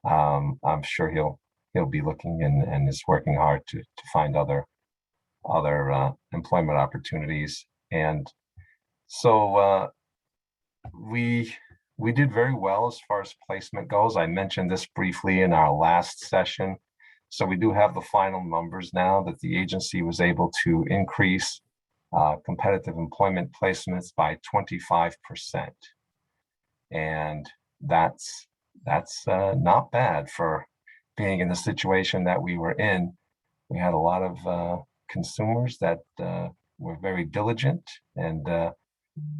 I'm sure he'll be looking and is working hard to find other employment opportunities. And so we did very well as far as placement goes. I mentioned this briefly in our last session. So we do have the final numbers now that the agency was able to increase competitive employment placements by 25%. And that's not bad for being in the situation that we were in. We had a lot of consumers that were very diligent and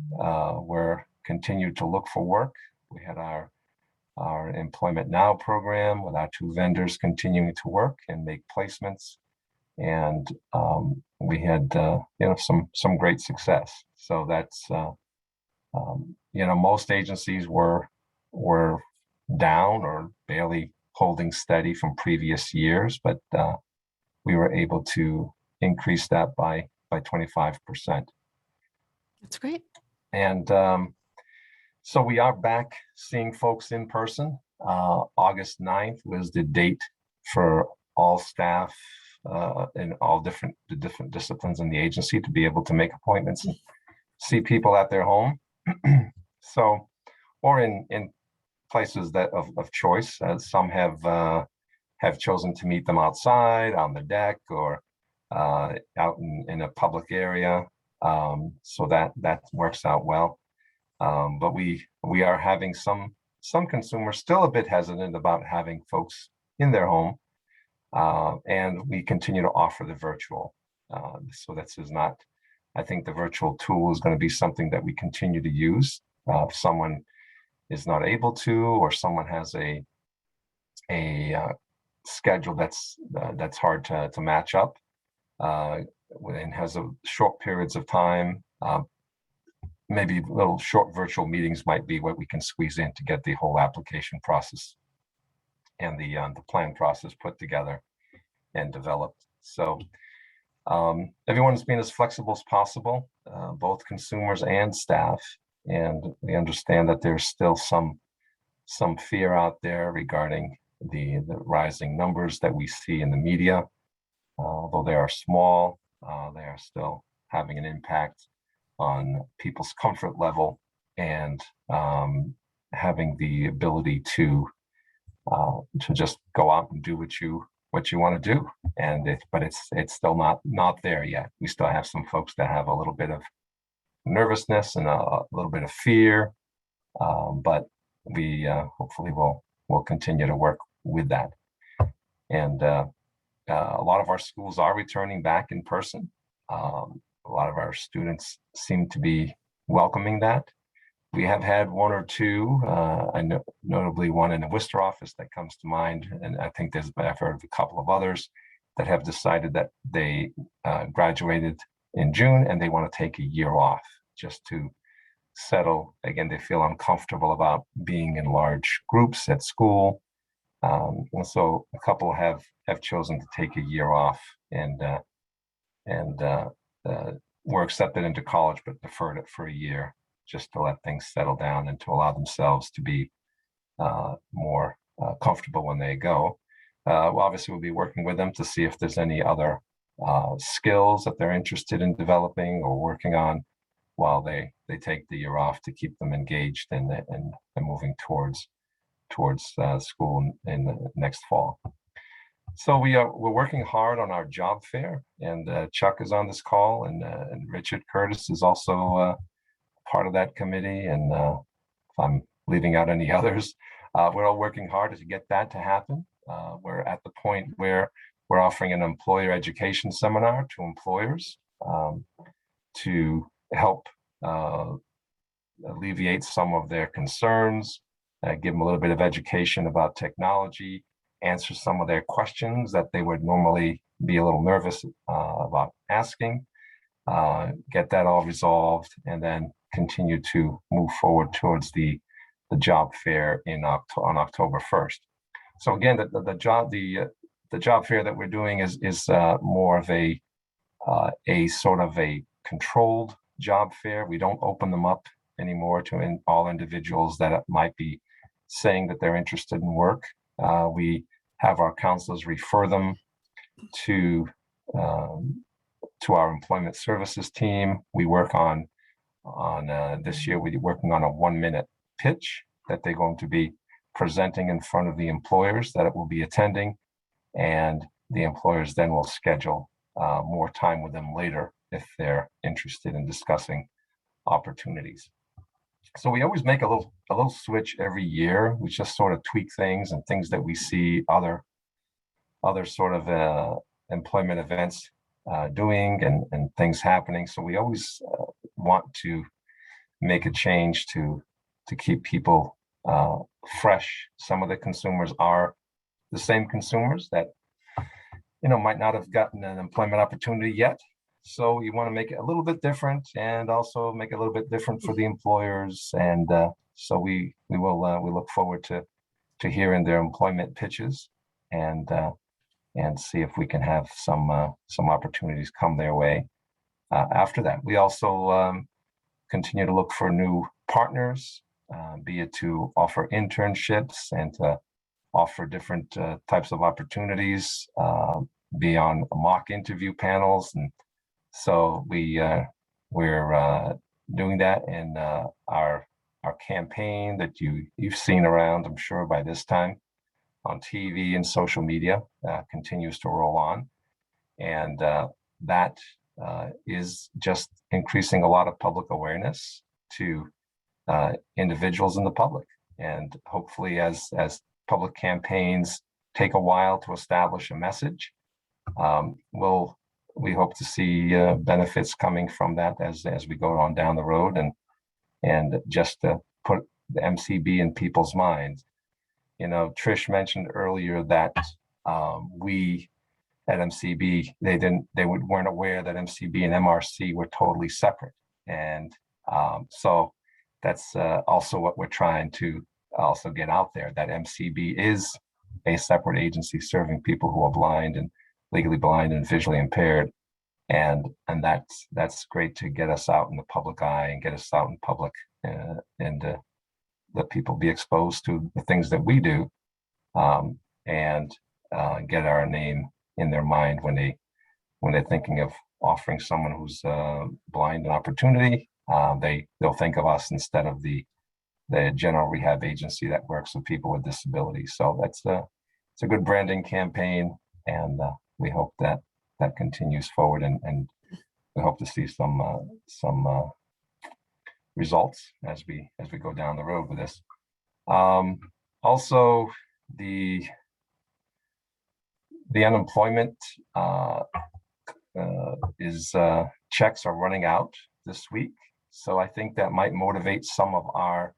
were continued to look for work. We had our Employment Now program with our 2 vendors continuing to work and make placements, and we had some great success. So that's most agencies were down or barely holding steady from previous years, but we were able to increase that by 25%. That's great. And so we are back seeing folks in person. August 9th was the date for all staff in all different disciplines in the agency to be able to make appointments and see people at their home. So, or in places that of choice. Some have chosen to meet them outside on the deck or out in a public area. So that works out well. But we are having some some consumers still a bit hesitant about having folks in their home. And we continue to offer the virtual. So this is not, I think the virtual tool is going to be something that we continue to use. If someone is not able to, or someone has a schedule that's hard to match up, and has a short periods of time, maybe little short virtual meetings might be what we can squeeze in to get the whole application process and the plan process put together and developed. So everyone's being as flexible as possible, both consumers and staff. And we understand that there's still some fear out there regarding the rising numbers that we see in the media. Although they are small, they are still having an impact on people's comfort level and having the ability to just go out and do what you want to do. And but it's still not there yet. We still have some folks that have a little bit of nervousness and a little bit of fear, but we hopefully will continue to work with that. And a lot of our schools are returning back in person. A lot of our students seem to be welcoming that. We have had one or two, notably one in the Worcester office that comes to mind, and I think I've heard of a couple of others that have decided that they graduated in June and they want to take a year off just to settle. Again, they feel uncomfortable about being in large groups at school. And so a couple have chosen to take a year off and were accepted into college, but deferred it for a year just to let things settle down and to allow themselves to be more comfortable when they go. Obviously, we'll be working with them to see if there's any other skills that they're interested in developing or working on while they take the year off to keep them engaged and moving towards school in the next fall. So we're working hard on our job fair, and Chuck is on this call, and Richard Curtis is also part of that committee. And if I'm leaving out any others, we're all working hard to get that to happen. We're at the point where we're offering an employer education seminar to employers to help alleviate some of their concerns, give them a little bit of education about technology, answer some of their questions that they would normally be a little nervous about asking, get that all resolved, and then continue to move forward towards the job fair on October 1st. So again, the job fair that we're doing is more of a sort of a controlled job fair. We don't open them up anymore to all individuals that might be saying that they're interested in work. We have our counselors refer them to our employment services team. We work on this year, we're working on a 1-minute pitch that they're going to be presenting in front of the employers that it will be attending, and the employers then will schedule more time with them later if they're interested in discussing opportunities. So we always make a little switch every year. We just sort of tweak things and things that we see other sort of employment events doing and things happening. So we always want to make a change to keep people fresh. Some of the consumers are the same consumers that might not have gotten an employment opportunity yet. So you want to make it a little bit different, and also make it a little bit different for the employers. And so we look forward to hearing their employment pitches and see if we can have some opportunities come their way after that. We also continue to look for new partners, be it to offer internships and to offer different types of opportunities, be on mock interview panels. And so we're doing that, and our campaign that you've seen around, I'm sure by this time, on TV and social media continues to roll on, and that is just increasing a lot of public awareness to individuals in the public. And hopefully as public campaigns take a while to establish a message, we hope to see benefits coming from that as we go on down the road, and just to put the MCB in people's minds. You know, Trish mentioned earlier that we at MCB, they weren't aware that MCB and MRC were totally separate. And so that's also what we're trying to also get out there, that MCB is a separate agency serving people who are blind and legally blind and visually impaired. And that's great to get us out in the public eye and get us out in public, and let people be exposed to the things that we do, and get our name in their mind when they're thinking of offering someone who's blind an opportunity. They'll think of us instead of the general rehab agency that works with people with disabilities. So it's a good branding campaign, and we hope that continues forward, and we hope to see some results as we go down the road with this. Also, the unemployment checks are running out this week, so I think that might motivate some of our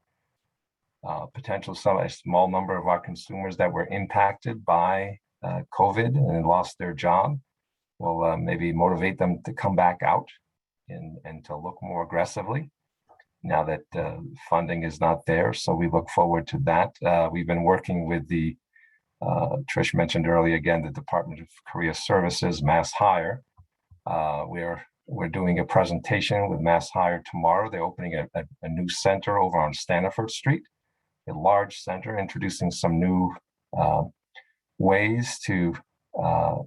a small number of our consumers that were impacted by COVID and lost their job. Will maybe motivate them to come back out and to look more aggressively now that funding is not there. So we look forward to that. We've been working with Trish mentioned earlier, again, the Department of Career Services, Mass Hire. We're doing a presentation with Mass Hire tomorrow. They're opening a new center over on Stanford Street, a large center, introducing some new ways to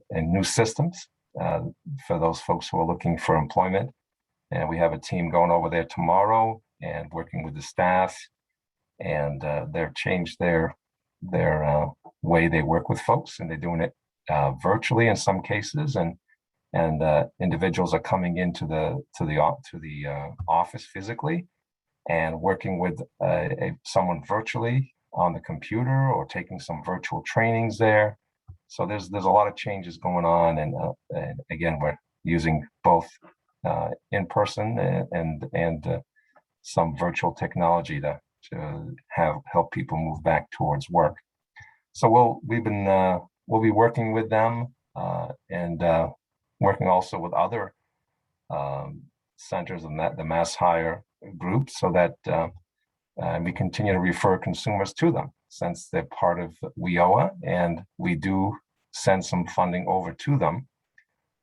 and new systems for those folks who are looking for employment. And we have a team going over there tomorrow and working with the staff, and they've changed their way they work with folks, and they're doing it virtually in some cases, and individuals are coming into the office physically and working with someone virtually on the computer or taking some virtual trainings there. So there's a lot of changes going on, and again, we're using both in person and some virtual technology to help people move back towards work. So we'll be working with them and working also with other centers and the Mass Hire group, so that we continue to refer consumers to them, since they're part of WIOA, and we do send some funding over to them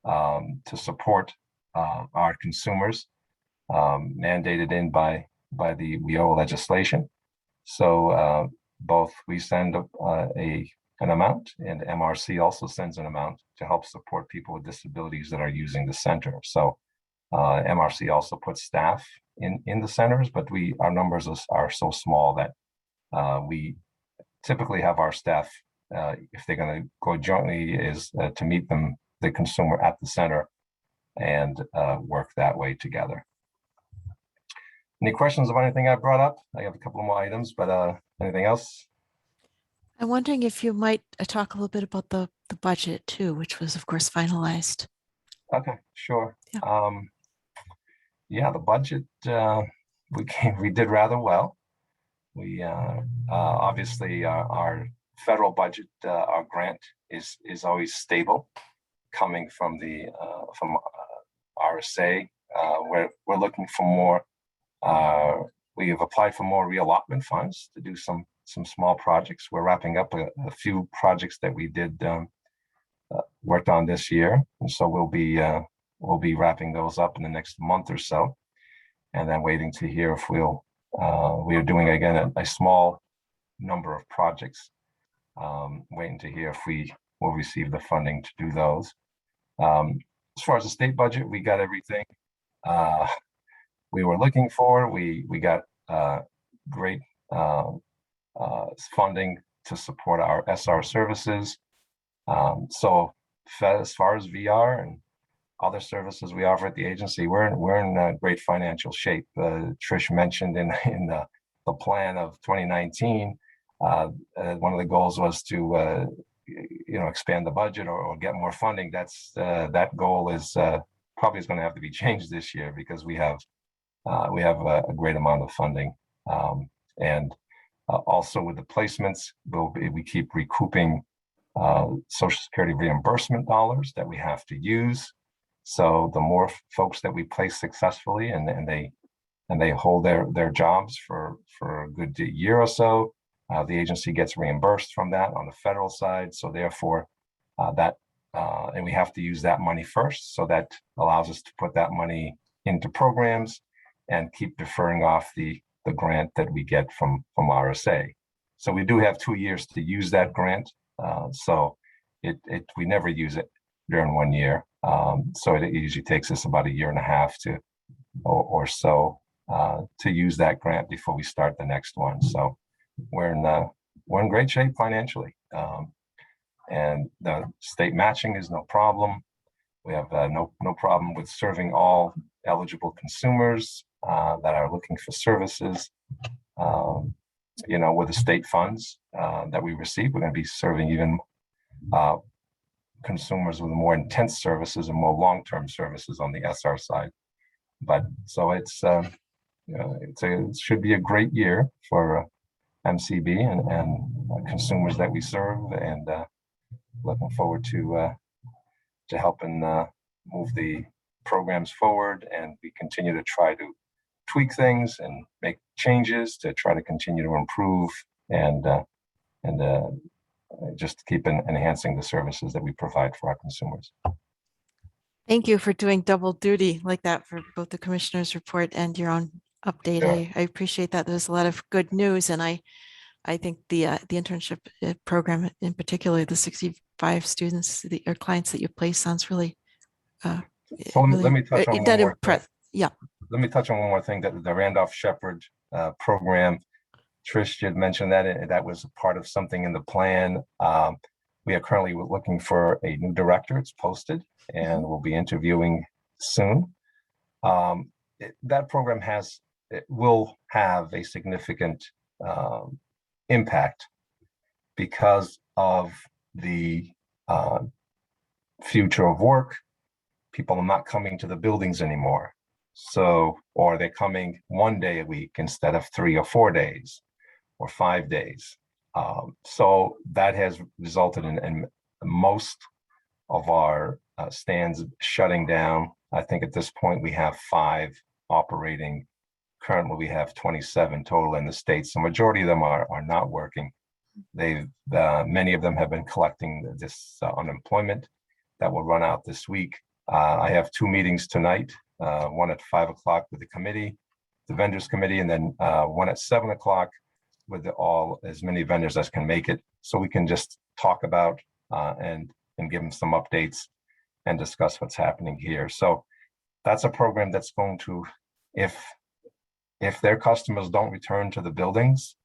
to support our consumers, mandated in by the WIOA legislation. So both we send an amount, and MRC also sends an amount to help support people with disabilities that are using the center. So MRC also puts staff in the centers, but our numbers are so small that we typically have our staff, if they're going to go jointly, is to meet the consumer at the center and work that way together. Any questions about anything I brought up? I have a couple more items, but anything else? I'm wondering if you might talk a little bit about the budget too, which was of course finalized. Okay, sure. Yeah, The budget, we did rather well. We obviously our federal budget, our grant is always stable, coming from the RSA. We're looking for more. We have applied for more reallotment funds to do some small projects. We're wrapping up a few projects that we did worked on this year, and so we'll be wrapping those up in the next month or so, and then waiting to hear if we are doing again a small number of projects, waiting to hear if we will receive the funding to do those. As far as the state budget, we got everything we were looking for. We got great funding to support our SR services. So as far as VR and other services we offer at the agency, we're in great financial shape. Trish mentioned in the plan of 2019, one of the goals was to expand the budget or get more funding. That goal is probably is going to have to be changed this year because we have a great amount of funding, and also with the placements, we keep recouping Social Security reimbursement dollars that we have to use. So the more folks that we place successfully and they hold their jobs for a good year or so, the agency gets reimbursed from that on the federal side. So therefore, and we have to use that money first. So that allows us to put that money into programs and keep deferring off the grant that we get from RSA. So we do have 2 years to use that grant. So we never use it during 1 year. So it usually takes us about 1.5 years or so to use that grant before we start the next one. So we're in great shape financially, and the state matching is no problem. We have no problem with serving all eligible consumers that are looking for services. With the state funds that we receive, we're going to be serving even consumers with more intense services and more long-term services on the SR side. But so it should be a great year for MCB and consumers that we serve, and looking forward to helping move the programs forward. And we continue to try to tweak things and make changes to try to continue to improve and just keep enhancing the services that we provide for our consumers. Thank you for doing double duty like that for both the commissioner's report and your own update. Sure. I appreciate that. There's a lot of good news, and I think the internship program, in particular, the 65 students, or clients that you place, sounds really. So let me touch on one more thing. Yeah. Let me touch on one more thing, that the Randolph-Shepherd program. Trish did mention that was part of something in the plan. We are currently looking for a new director. It's posted, and we'll be interviewing soon. That program will have a significant impact because of the future of work. People are not coming to the buildings anymore. Or they're coming 1 day a week instead of 3 or 4 days or 5 days. So that has resulted in most of our stands shutting down. I think at this point we have 5 operating. Currently we have 27 total in the state. So majority of them are not working. Many of them have been collecting this unemployment that will run out this week. I have 2 meetings tonight, one at 5 o'clock with the committee, the vendors committee, and then one at 7 o'clock with as many vendors as can make it. So we can just talk about and give them some updates and discuss what's happening here. So that's a program that's going to, if their customers don't return to the buildings,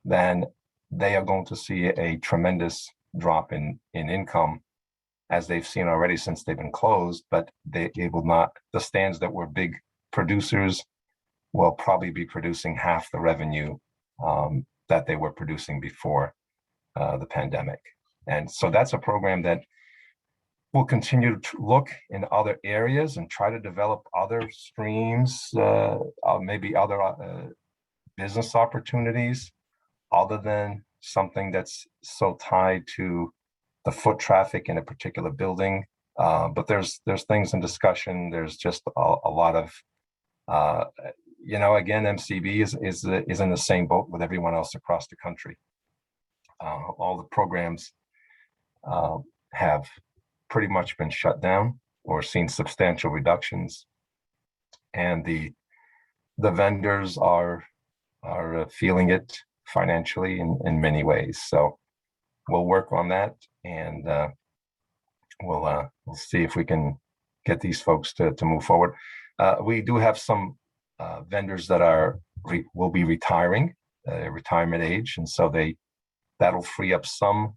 then they are going to see a tremendous drop in income, as they've seen already since they've been closed. But they will not, the stands that were big producers will probably be producing half the revenue that they were producing before the pandemic. And so that's a program that we'll continue to look in other areas and try to develop other streams, maybe other business opportunities, other than something that's so tied to the foot traffic in a particular building. But there's things in discussion. There's just a lot of, again, MCB is in the same boat with everyone else across the country. All the programs have pretty much been shut down or seen substantial reductions, and the vendors are feeling it financially in many ways. So we'll work on that, and we'll see if we can get these folks to move forward. We do have some vendors that will be retiring, retirement age, and so that'll free up some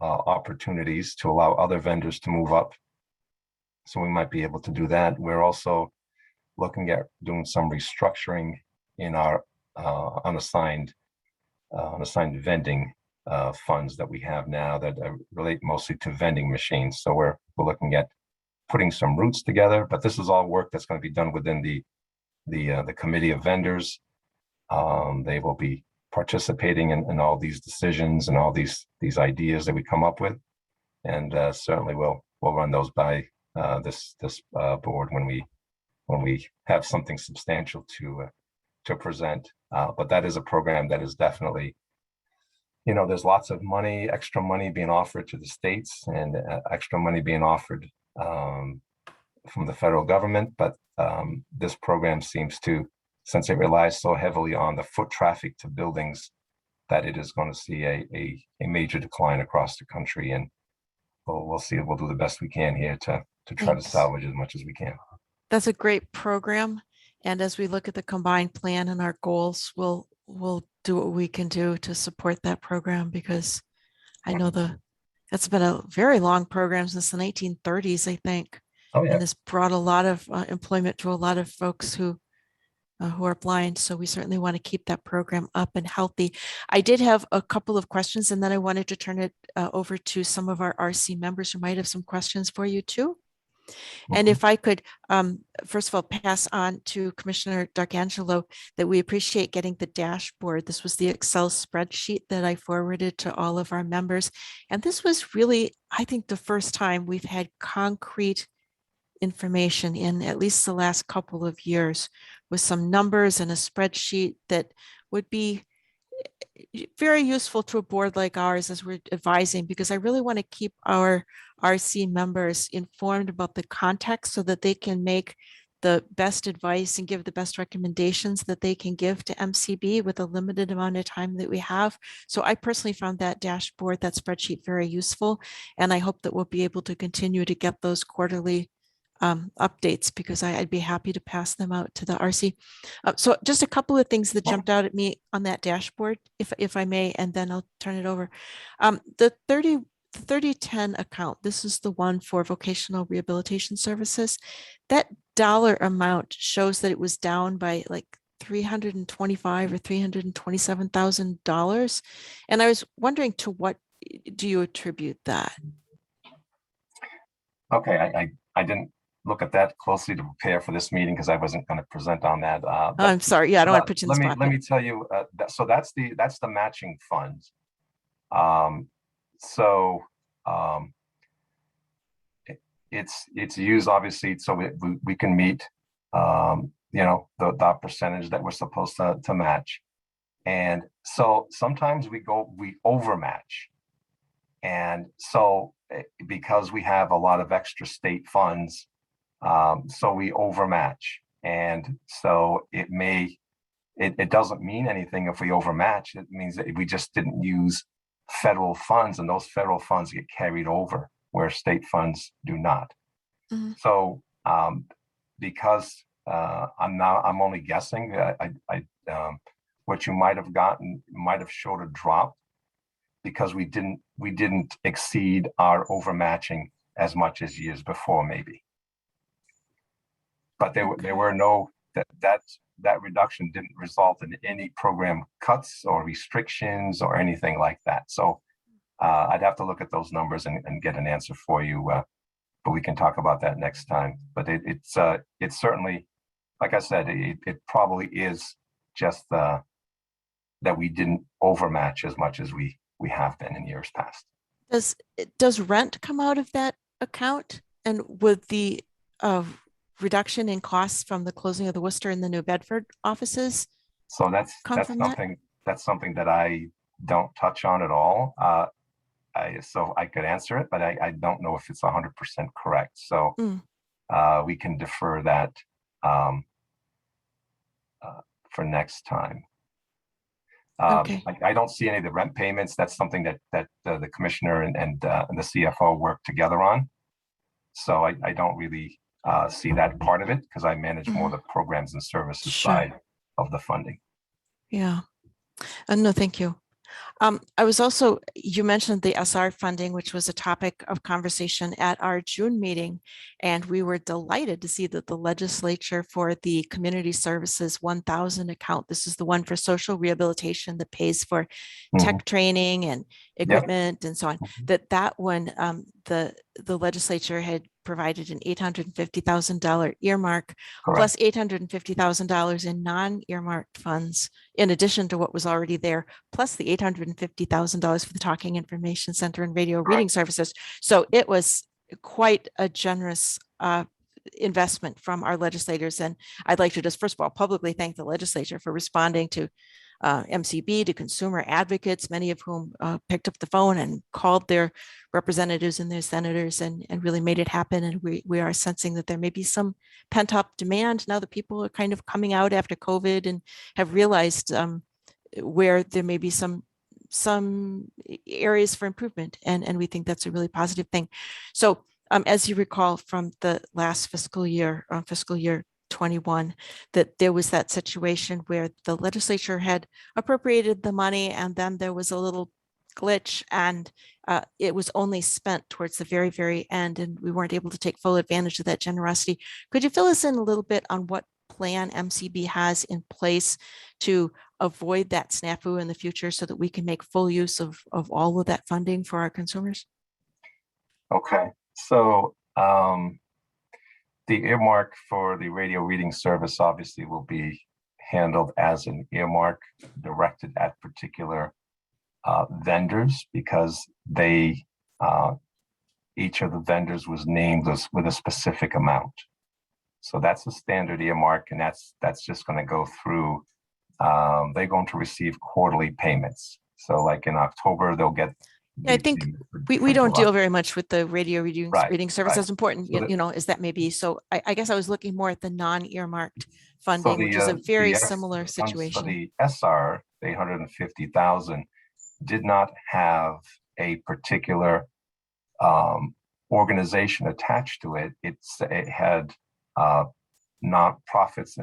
opportunities to allow other vendors to move up. So we might be able to do that. We're also looking at doing some restructuring in our unassigned vending funds that we have now that relate mostly to vending machines. So we're looking at putting some routes together, but this is all work that's going to be done within the committee of vendors. They will be participating in all these decisions and all these ideas that we come up with, and certainly we'll run those by this board when we have something substantial to present. But that is a program that is definitely, there's lots of money, extra money being offered to the states and extra money being offered from the federal government. But this program seems to, since it relies so heavily on the foot traffic to buildings, that it is going to see a major decline across the country. And we'll see. We'll do the best we can here to try to salvage as much as we can. That's a great program. And as we look at the combined plan and our goals, we'll do what we can do to support that program, because I know that's been a very long program since the 1930s, I think. Oh, yeah. And it's brought a lot of employment to a lot of folks who are blind. So we certainly want to keep that program up and healthy. I did have a couple of questions, and then I wanted to turn it over to some of our RC members who might have some questions for you too. And if I could, first of all, pass on to Commissioner D'Arcangelo that we appreciate getting the dashboard. This was the Excel spreadsheet that I forwarded to all of our members. And this was really, I think, the first time we've had concrete information in at least the last couple of years, with some numbers and a spreadsheet that would be very useful to a board like ours as we're advising, because I really want to keep our RC members informed about the context so that they can make the best advice and give the best recommendations that they can give to MCB with a limited amount of time that we have. So I personally found that dashboard, that spreadsheet, very useful. And I hope that we'll be able to continue to get those quarterly updates, because I'd be happy to pass them out to the RC. So just a couple of things that jumped out at me on that dashboard, if I may, and then I'll turn it over. The 3010 account, this is the one for vocational rehabilitation services. That dollar amount shows that it was down by like $325,000 or $327,000. And I was wondering, to what do you attribute that? Okay, I didn't look at that closely to prepare for this meeting because I wasn't going to present on that. I'm sorry. Yeah, I don't want to put you in the spot. Let me tell you. So that's the matching funds. It's used obviously so we can meet the percentage that we're supposed to match, and so sometimes we overmatch, and so because we have a lot of extra state funds. So we overmatch, and so it doesn't mean anything if we overmatch. It means that we just didn't use federal funds, and those federal funds get carried over where state funds do not. Mm-hmm. So because I'm only guessing, what you might have gotten might have showed a drop because we didn't exceed our overmatching as much as years before, maybe. But there were no, that reduction didn't result in any program cuts or restrictions or anything like that. So I'd have to look at those numbers and get an answer for you, but we can talk about that next time. But it's certainly, like I said, it probably is just that we didn't overmatch as much as we have been in years past. Does rent come out of that account? And would the reduction in costs from the closing of the Worcester and the New Bedford offices? So that's something that I don't touch on at all. So I could answer it, but I don't know if it's 100% correct. So we can defer that for next time. Okay. I don't see any of the rent payments. That's something that the commissioner and the CFO work together on. So I don't really see that part of it because I manage more the programs and services side of the funding. Yeah. No, thank you. I was also, you mentioned the SR funding, which was a topic of conversation at our June meeting. And we were delighted to see that the legislature for the Community Services 1000 account, this is the one for social rehabilitation that pays for tech training and equipment and so on, that one, the legislature had provided an $850,000 earmark plus $850,000 in non-earmarked funds in addition to what was already there, plus the $850,000 for the Talking Information Center and radio reading services. So it was quite a generous investment from our legislators. And I'd like to just first of all publicly thank the legislature for responding to MCB, to consumer advocates, many of whom picked up the phone and called their representatives and their senators and really made it happen. And we are sensing that there may be some pent up demand now that people are kind of coming out after COVID and have realized where there may be some areas for improvement. And we think that's a really positive thing. So as you recall from the last fiscal year 21, that there was that situation where the legislature had appropriated the money and then there was a little glitch and it was only spent towards the very, very end and we weren't able to take full advantage of that generosity. Could you fill us in a little bit on what plan MCB has in place to avoid that snafu in the future so that we can make full use of all of that funding for our consumers? Okay, so the earmark for the radio reading service obviously will be handled as an earmark directed at particular vendors because they, each of the vendors was named with a specific amount. So that's a standard earmark and that's just going to go through, they're going to receive quarterly payments. So like in October, they'll get. Yeah, I think we don't deal very much with the radio reading service. That's important, So you know, as that may be. So I guess I was looking more at the non-earmarked funding, which is a very similar situation. So the SR, the 850,000, did not have a particular organization attached to it. It had nonprofits,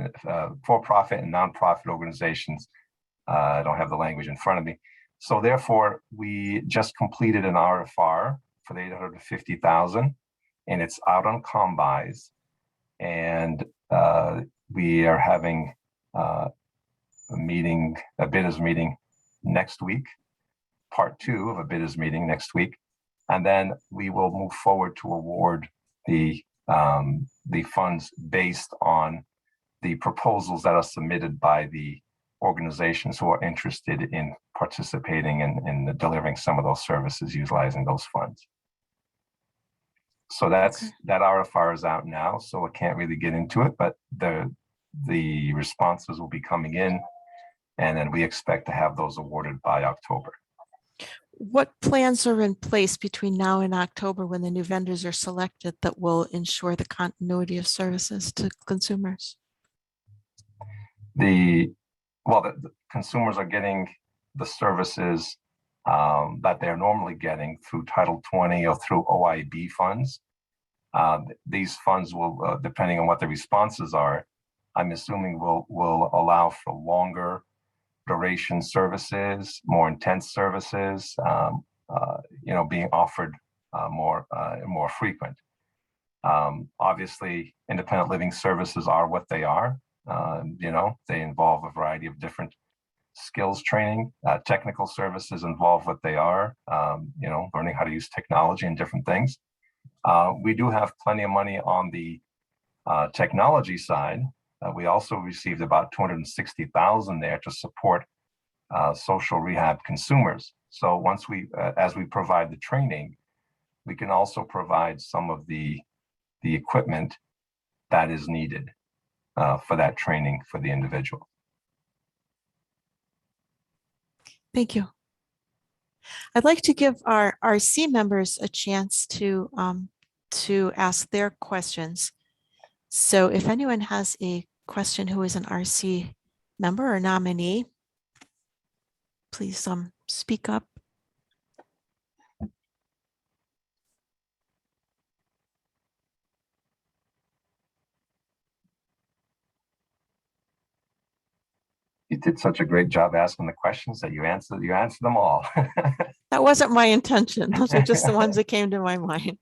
for-profit and nonprofit organizations. I don't have the language in front of me. So therefore, we just completed an RFR for the 850,000, and it's out on Combis. And we are having a bidders meeting next week, part 2 of a bidders meeting next week. And then we will move forward to award the funds based on the proposals that are submitted by the organizations who are interested in participating in delivering some of those services utilizing those funds. So that RFR is out now, so I can't really get into it, but the responses will be coming in, and then we expect to have those awarded by October. What plans are in place between now and October when the new vendors are selected that will ensure the continuity of services to consumers? The consumers are getting the services that they're normally getting through Title 20 or through OIB funds. These funds will, depending on what the responses are, I'm assuming will allow for longer duration services, more intense services, being offered more frequent. Obviously, independent living services are what they are. They involve a variety of different skills training. Technical services involve what they are, learning how to use technology and different things. We do have plenty of money on the technology side. We also received about $260,000 there to support social rehab consumers. So once as we provide the training, we can also provide some of the equipment that is needed for that training for the individual. Thank you. I'd like to give our RC members a chance to ask their questions. So if anyone has a question who is an RC member or nominee, please speak up. You did such a great job asking the questions that you answered them all. That wasn't my intention. Those are just the ones that came to my mind.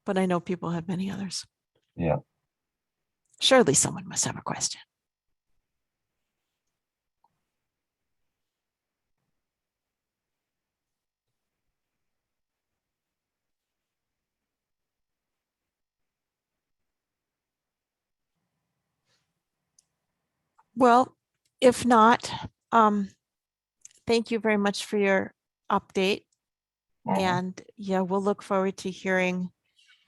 But I know people have many others. Yeah. Surely someone must have a question. Well, if not, thank you very much for your update. And yeah, we'll look forward to hearing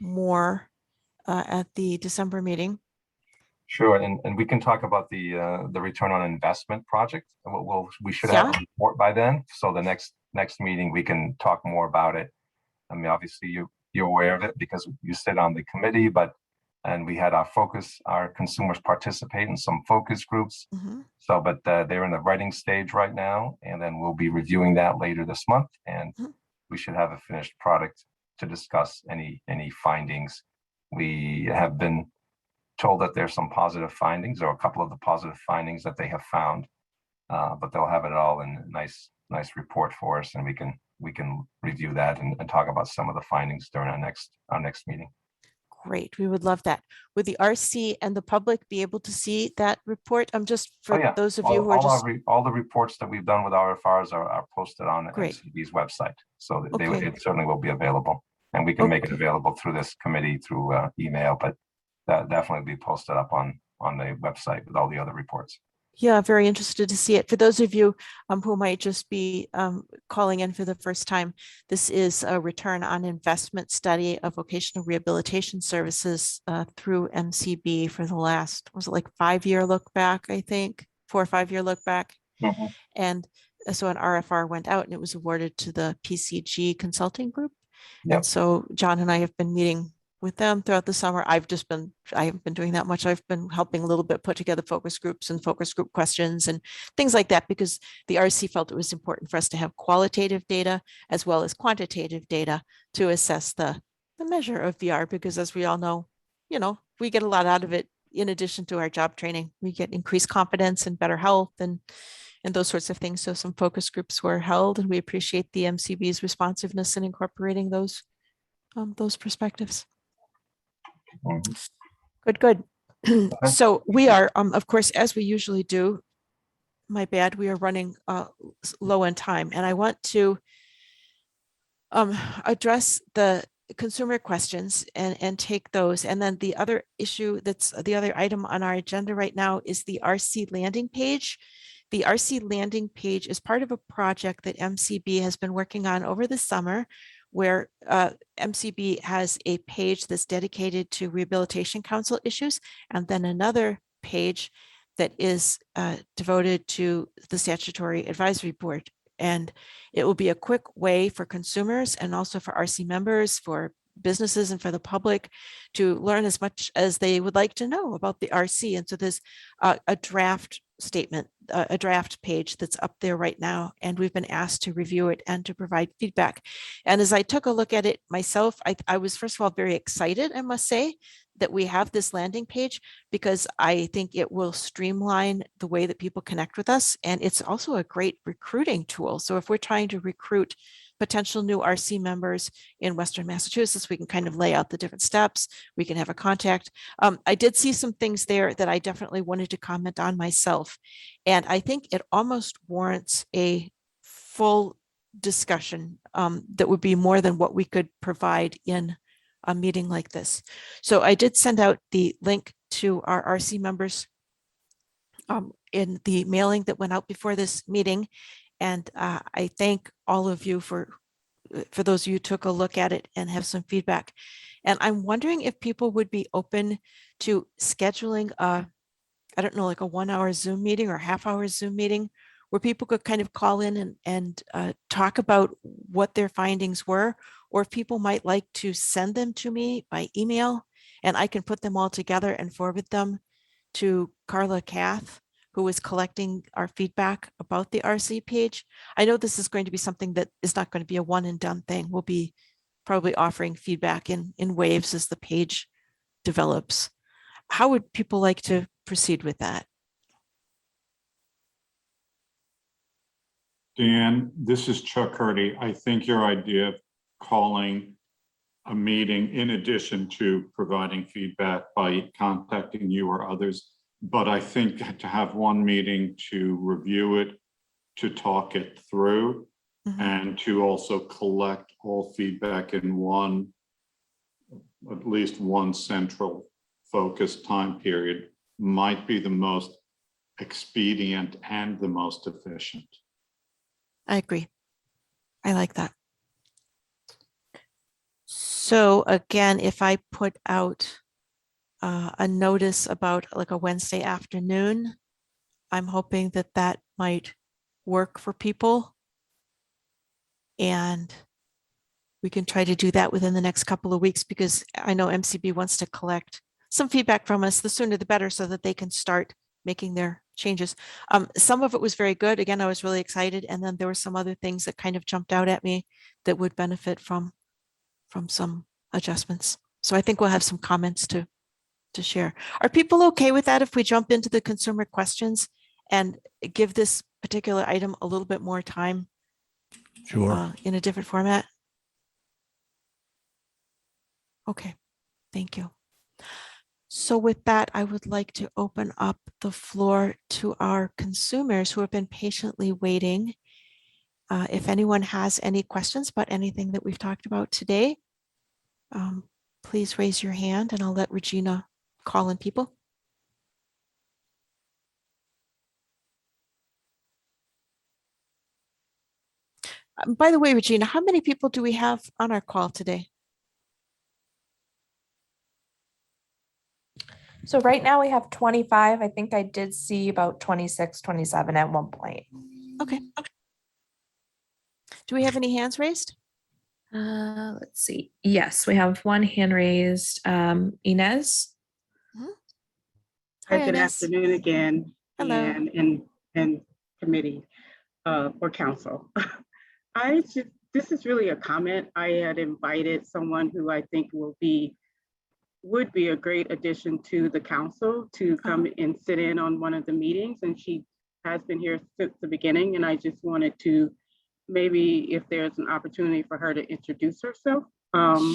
more at the December meeting. Sure, and we can talk about the return on investment project. We should have a report by then. So the next meeting we can talk more about it. I mean, obviously you're aware of it because you sit on the committee, and we had our consumers participate in some focus groups. So, but they're in the writing stage right now, and then we'll be reviewing that later this month, and we should have a finished product to discuss any findings. We have been told that there's some positive findings, or a couple of the positive findings that they have found, but they'll have it all in a nice report for us, and we can review that and talk about some of the findings during our next meeting. Great, we would love that. Would the RC and the public be able to see that report? I'm just for those of you who are just all the reports that we've done with RFRs are posted on MCB's website, so it certainly will be available, and we can make it available through this committee through email, but that definitely be posted up on the website with all the other reports. Yeah, very interested to see it. For those of you who might just be calling in for the first time, this is a return on investment study of vocational rehabilitation services through MCB for the last, was it like 5-year look back, I think, 4 or 5 year look back. And so an RFR went out and it was awarded to the PCG Consulting Group. And so John and I have been meeting with them throughout the summer. I haven't been doing that much. I've been helping a little bit put together focus groups and focus group questions and things like that, because the RC felt it was important for us to have qualitative data as well as quantitative data to assess the measure of VR, because as we all know, we get a lot out of it. In addition to our job training, we get increased confidence and better health and those sorts of things. So some focus groups were held, and we appreciate the MCB's responsiveness in incorporating those perspectives. Good. So we are, of course, as we usually do, my bad, we are running low on time, and I want to address the consumer questions and take those. And then the other issue that's the other item on our agenda right now is the RC landing page. The RC landing page is part of a project that MCB has been working on over the summer, where MCB has a page that's dedicated to Rehabilitation Council issues, and then another page that is devoted to the Statutory Advisory Board. And it will be a quick way for consumers and also for RC members, for businesses and for the public to learn as much as they would like to know about the RC. And so there's a draft statement, a draft page that's up there right now, and we've been asked to review it and to provide feedback. And as I took a look at it myself, I was first of all very excited, I must say, that we have this landing page, because I think it will streamline the way that people connect with us. And it's also a great recruiting tool. So if we're trying to recruit potential new RC members in Western Massachusetts, we can kind of lay out the different steps. We can have a contact. I did see some things there that I definitely wanted to comment on myself. And I think it almost warrants a full discussion that would be more than what we could provide in a meeting like this. So I did send out the link to our RC members in the mailing that went out before this meeting. And I thank all of you for those of you who took a look at it and have some feedback. And I'm wondering if people would be open to scheduling I don't know, like a 1-hour Zoom meeting or half-hour Zoom meeting where people could kind of call in and talk about what their findings were, or if people might like to send them to me by email, and I can put them all together and forward them to Carla Kath, who is collecting our feedback about the RC page. I know this is going to be something that is not going to be a one and done thing. We'll be probably offering feedback in waves as the page develops. How would people like to proceed with that? Dan, this is Chuck Hurdy. I think your idea of calling a meeting in addition to providing feedback by contacting you or others, but I think to have one meeting to review it, to talk it through, and to also collect all feedback in one, at least one central focused time period might be the most expedient and the most efficient. I agree. I like that. So again, if I put out a notice about like a Wednesday afternoon, I'm hoping that that might work for people. And we can try to do that within the next couple of weeks, because I know MCB wants to collect some feedback from us. The sooner the better, so that they can start making their changes. Some of it was very good. Again, I was really excited. And then there were some other things that kind of jumped out at me that would benefit from some adjustments. So I think we'll have some comments to share. Are people okay with that if we jump into the consumer questions and give this particular item a little bit more time? Sure. In a different format? Okay, thank you. So with that, I would like to open up the floor to our consumers who have been patiently waiting. If anyone has any questions about anything that we've talked about today, please raise your hand and I'll let Regina call in people. By the way, Regina, how many people do we have on our call today? So right now we have 25. I think I did see about 26, 27 at one point. Okay. Do we have any hands raised? Let's see. Yes, we have one hand raised. Inez. Hi, Good Inez. afternoon again. Hello. And committee or council. This is really a comment. I had invited someone who I think would be a great addition to the council to come and sit in on one of the meetings. And she has been here since the beginning. And I just wanted to, maybe if there's an opportunity for her to introduce herself.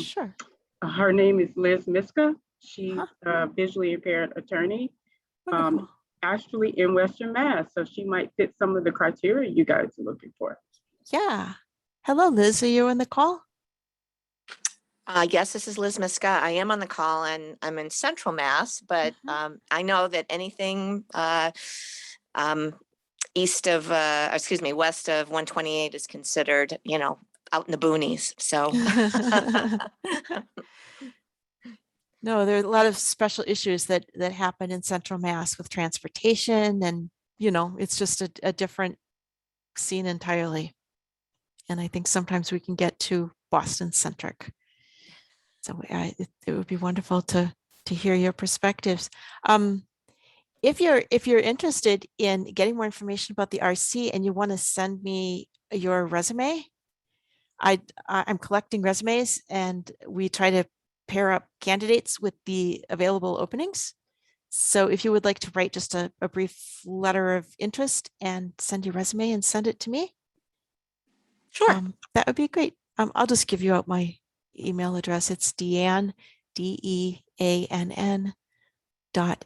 Sure. Her name is Liz Miska. She's a visually impaired attorney, actually in Western Mass. So she might fit some of the criteria you guys are looking for. Yeah. Hello, Liz. Are you on the call? Yes, this is Liz Miska. I am on the call and I'm in Central Mass, but I know that anything west of 128 is considered, out in the boonies. So No, there are a lot of special issues that happen in Central Mass with transportation, and it's just a different scene entirely. And I think sometimes we can get too Boston centric. So it would be wonderful to hear your perspectives. If you're interested in getting more information about the RC and you want to send me your resume, I'm collecting resumes and we try to pair up candidates with the available openings. So if you would like to write just a brief letter of interest and send your resume and send it to me, sure, that would be great. I'll just give you out my email address. It's Deanne, DEANN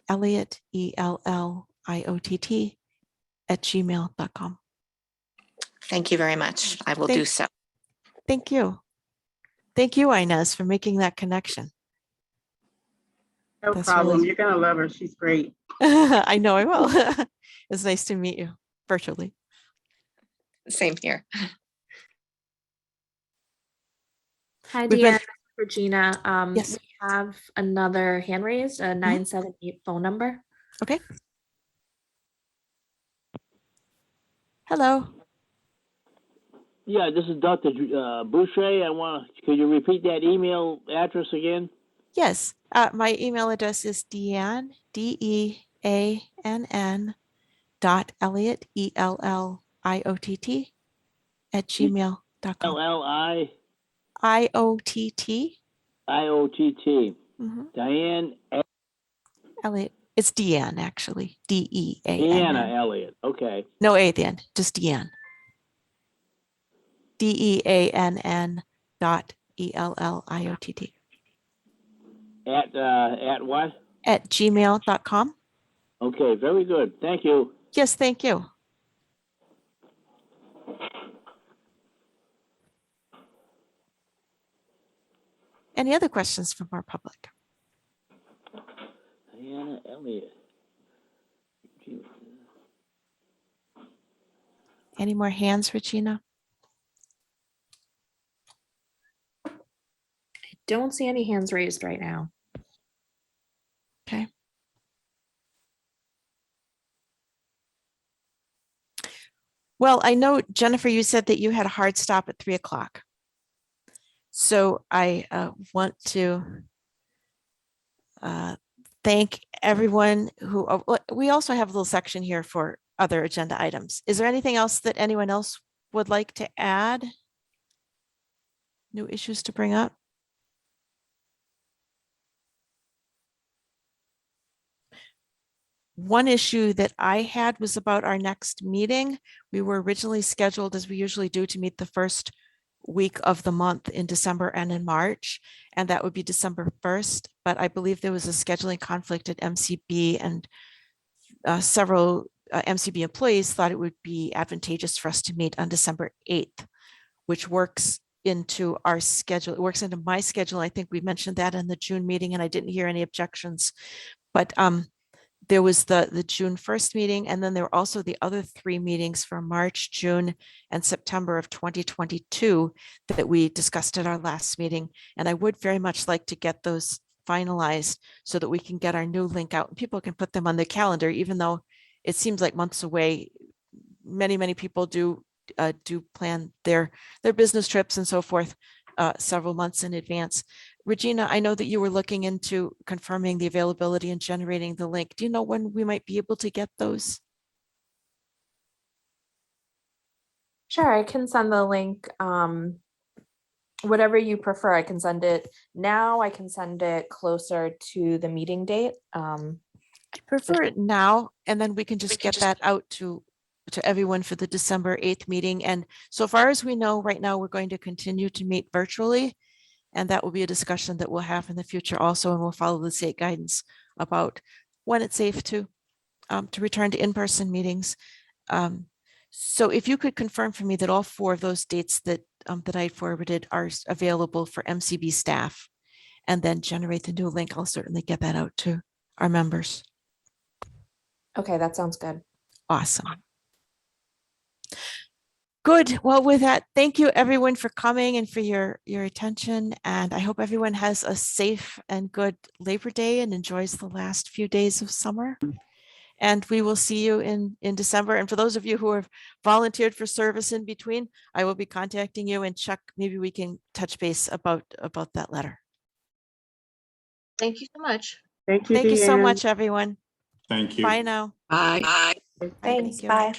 .Elliott, ELLIOTT @gmail.com. Thank you very much. I will do so. Thank you. Thank you, Inez, for making that connection. No problem. You're going to love her. She's great. I know I will. It's nice to meet you virtually. Same here. Hi, We've Deanne. been- Regina. Yes. We have another hand raised, a 978 phone number. Okay. Hello. Yeah, this is Dr. Boucher. Could you repeat that email address again? Yes. My email address is Deanne, DEANN .Elliott, ELLIOTT @gmail.com. LLI IOTT. IOTT. Diane Elliott. It's Deanne, actually. DEANN. Deanna Elliott. Okay. No A at the end, just Deanne. DEANN.ELLIOTT At what? at gmail.com. Okay, very good. Thank you. Yes, thank you. Any other questions from our public? Diana Elliott. Any more hands, Regina? Don't see any hands raised right now. Okay. Well, I know, Jennifer, you said that you had a hard stop at 3 o'clock. So I want to thank everyone who, we also have a little section here for other agenda items. Is there anything else that anyone else would like to add? New issues to bring up? One issue that I had was about our next meeting. We were originally scheduled, as we usually do, to meet the first week of the month in December and in March, and that would be December 1st. But I believe there was a scheduling conflict at MCB, and several MCB employees thought it would be advantageous for us to meet on December 8th, which works into our schedule. It works into my schedule. I think we mentioned that in the June meeting, and I didn't hear any objections. But there was the June 1st meeting, and then there were also the other 3 meetings for March, June, and September of 2022 that we discussed at our last meeting. And I would very much like to get those finalized so that we can get our new link out and people can put them on their calendar, even though it seems like months away. Many people do plan their business trips and so forth several months in advance. Regina, I know that you were looking into confirming the availability and generating the link. Do you know when we might be able to get those? Sure, I can send the link. Whatever you prefer, I can send it now. I can send it closer to the meeting date. I prefer it now, and then we can just get that out to everyone for the December 8th meeting. And so far as we know, right now, we're going to continue to meet virtually. And that will be a discussion that we'll have in the future also, and we'll follow the state guidance about when it's safe to return to in-person meetings. So if you could confirm for me that all 4 of those dates that I forwarded are available for MCB staff, and then generate the new link, I'll certainly get that out to our members. Okay, that sounds good. Awesome. Good. Well, with that, thank you everyone for coming and for your attention. And I hope everyone has a safe and good Labor Day and enjoys the last few days of summer. And we will see you in December. And for those of you who have volunteered for service in between, I will be contacting you, and Chuck, maybe we can touch base about that letter. Thank you so much. Thank you, Thank you so Deanne. much, everyone. Thank you. Bye now. Bye. Thanks. you. Bye.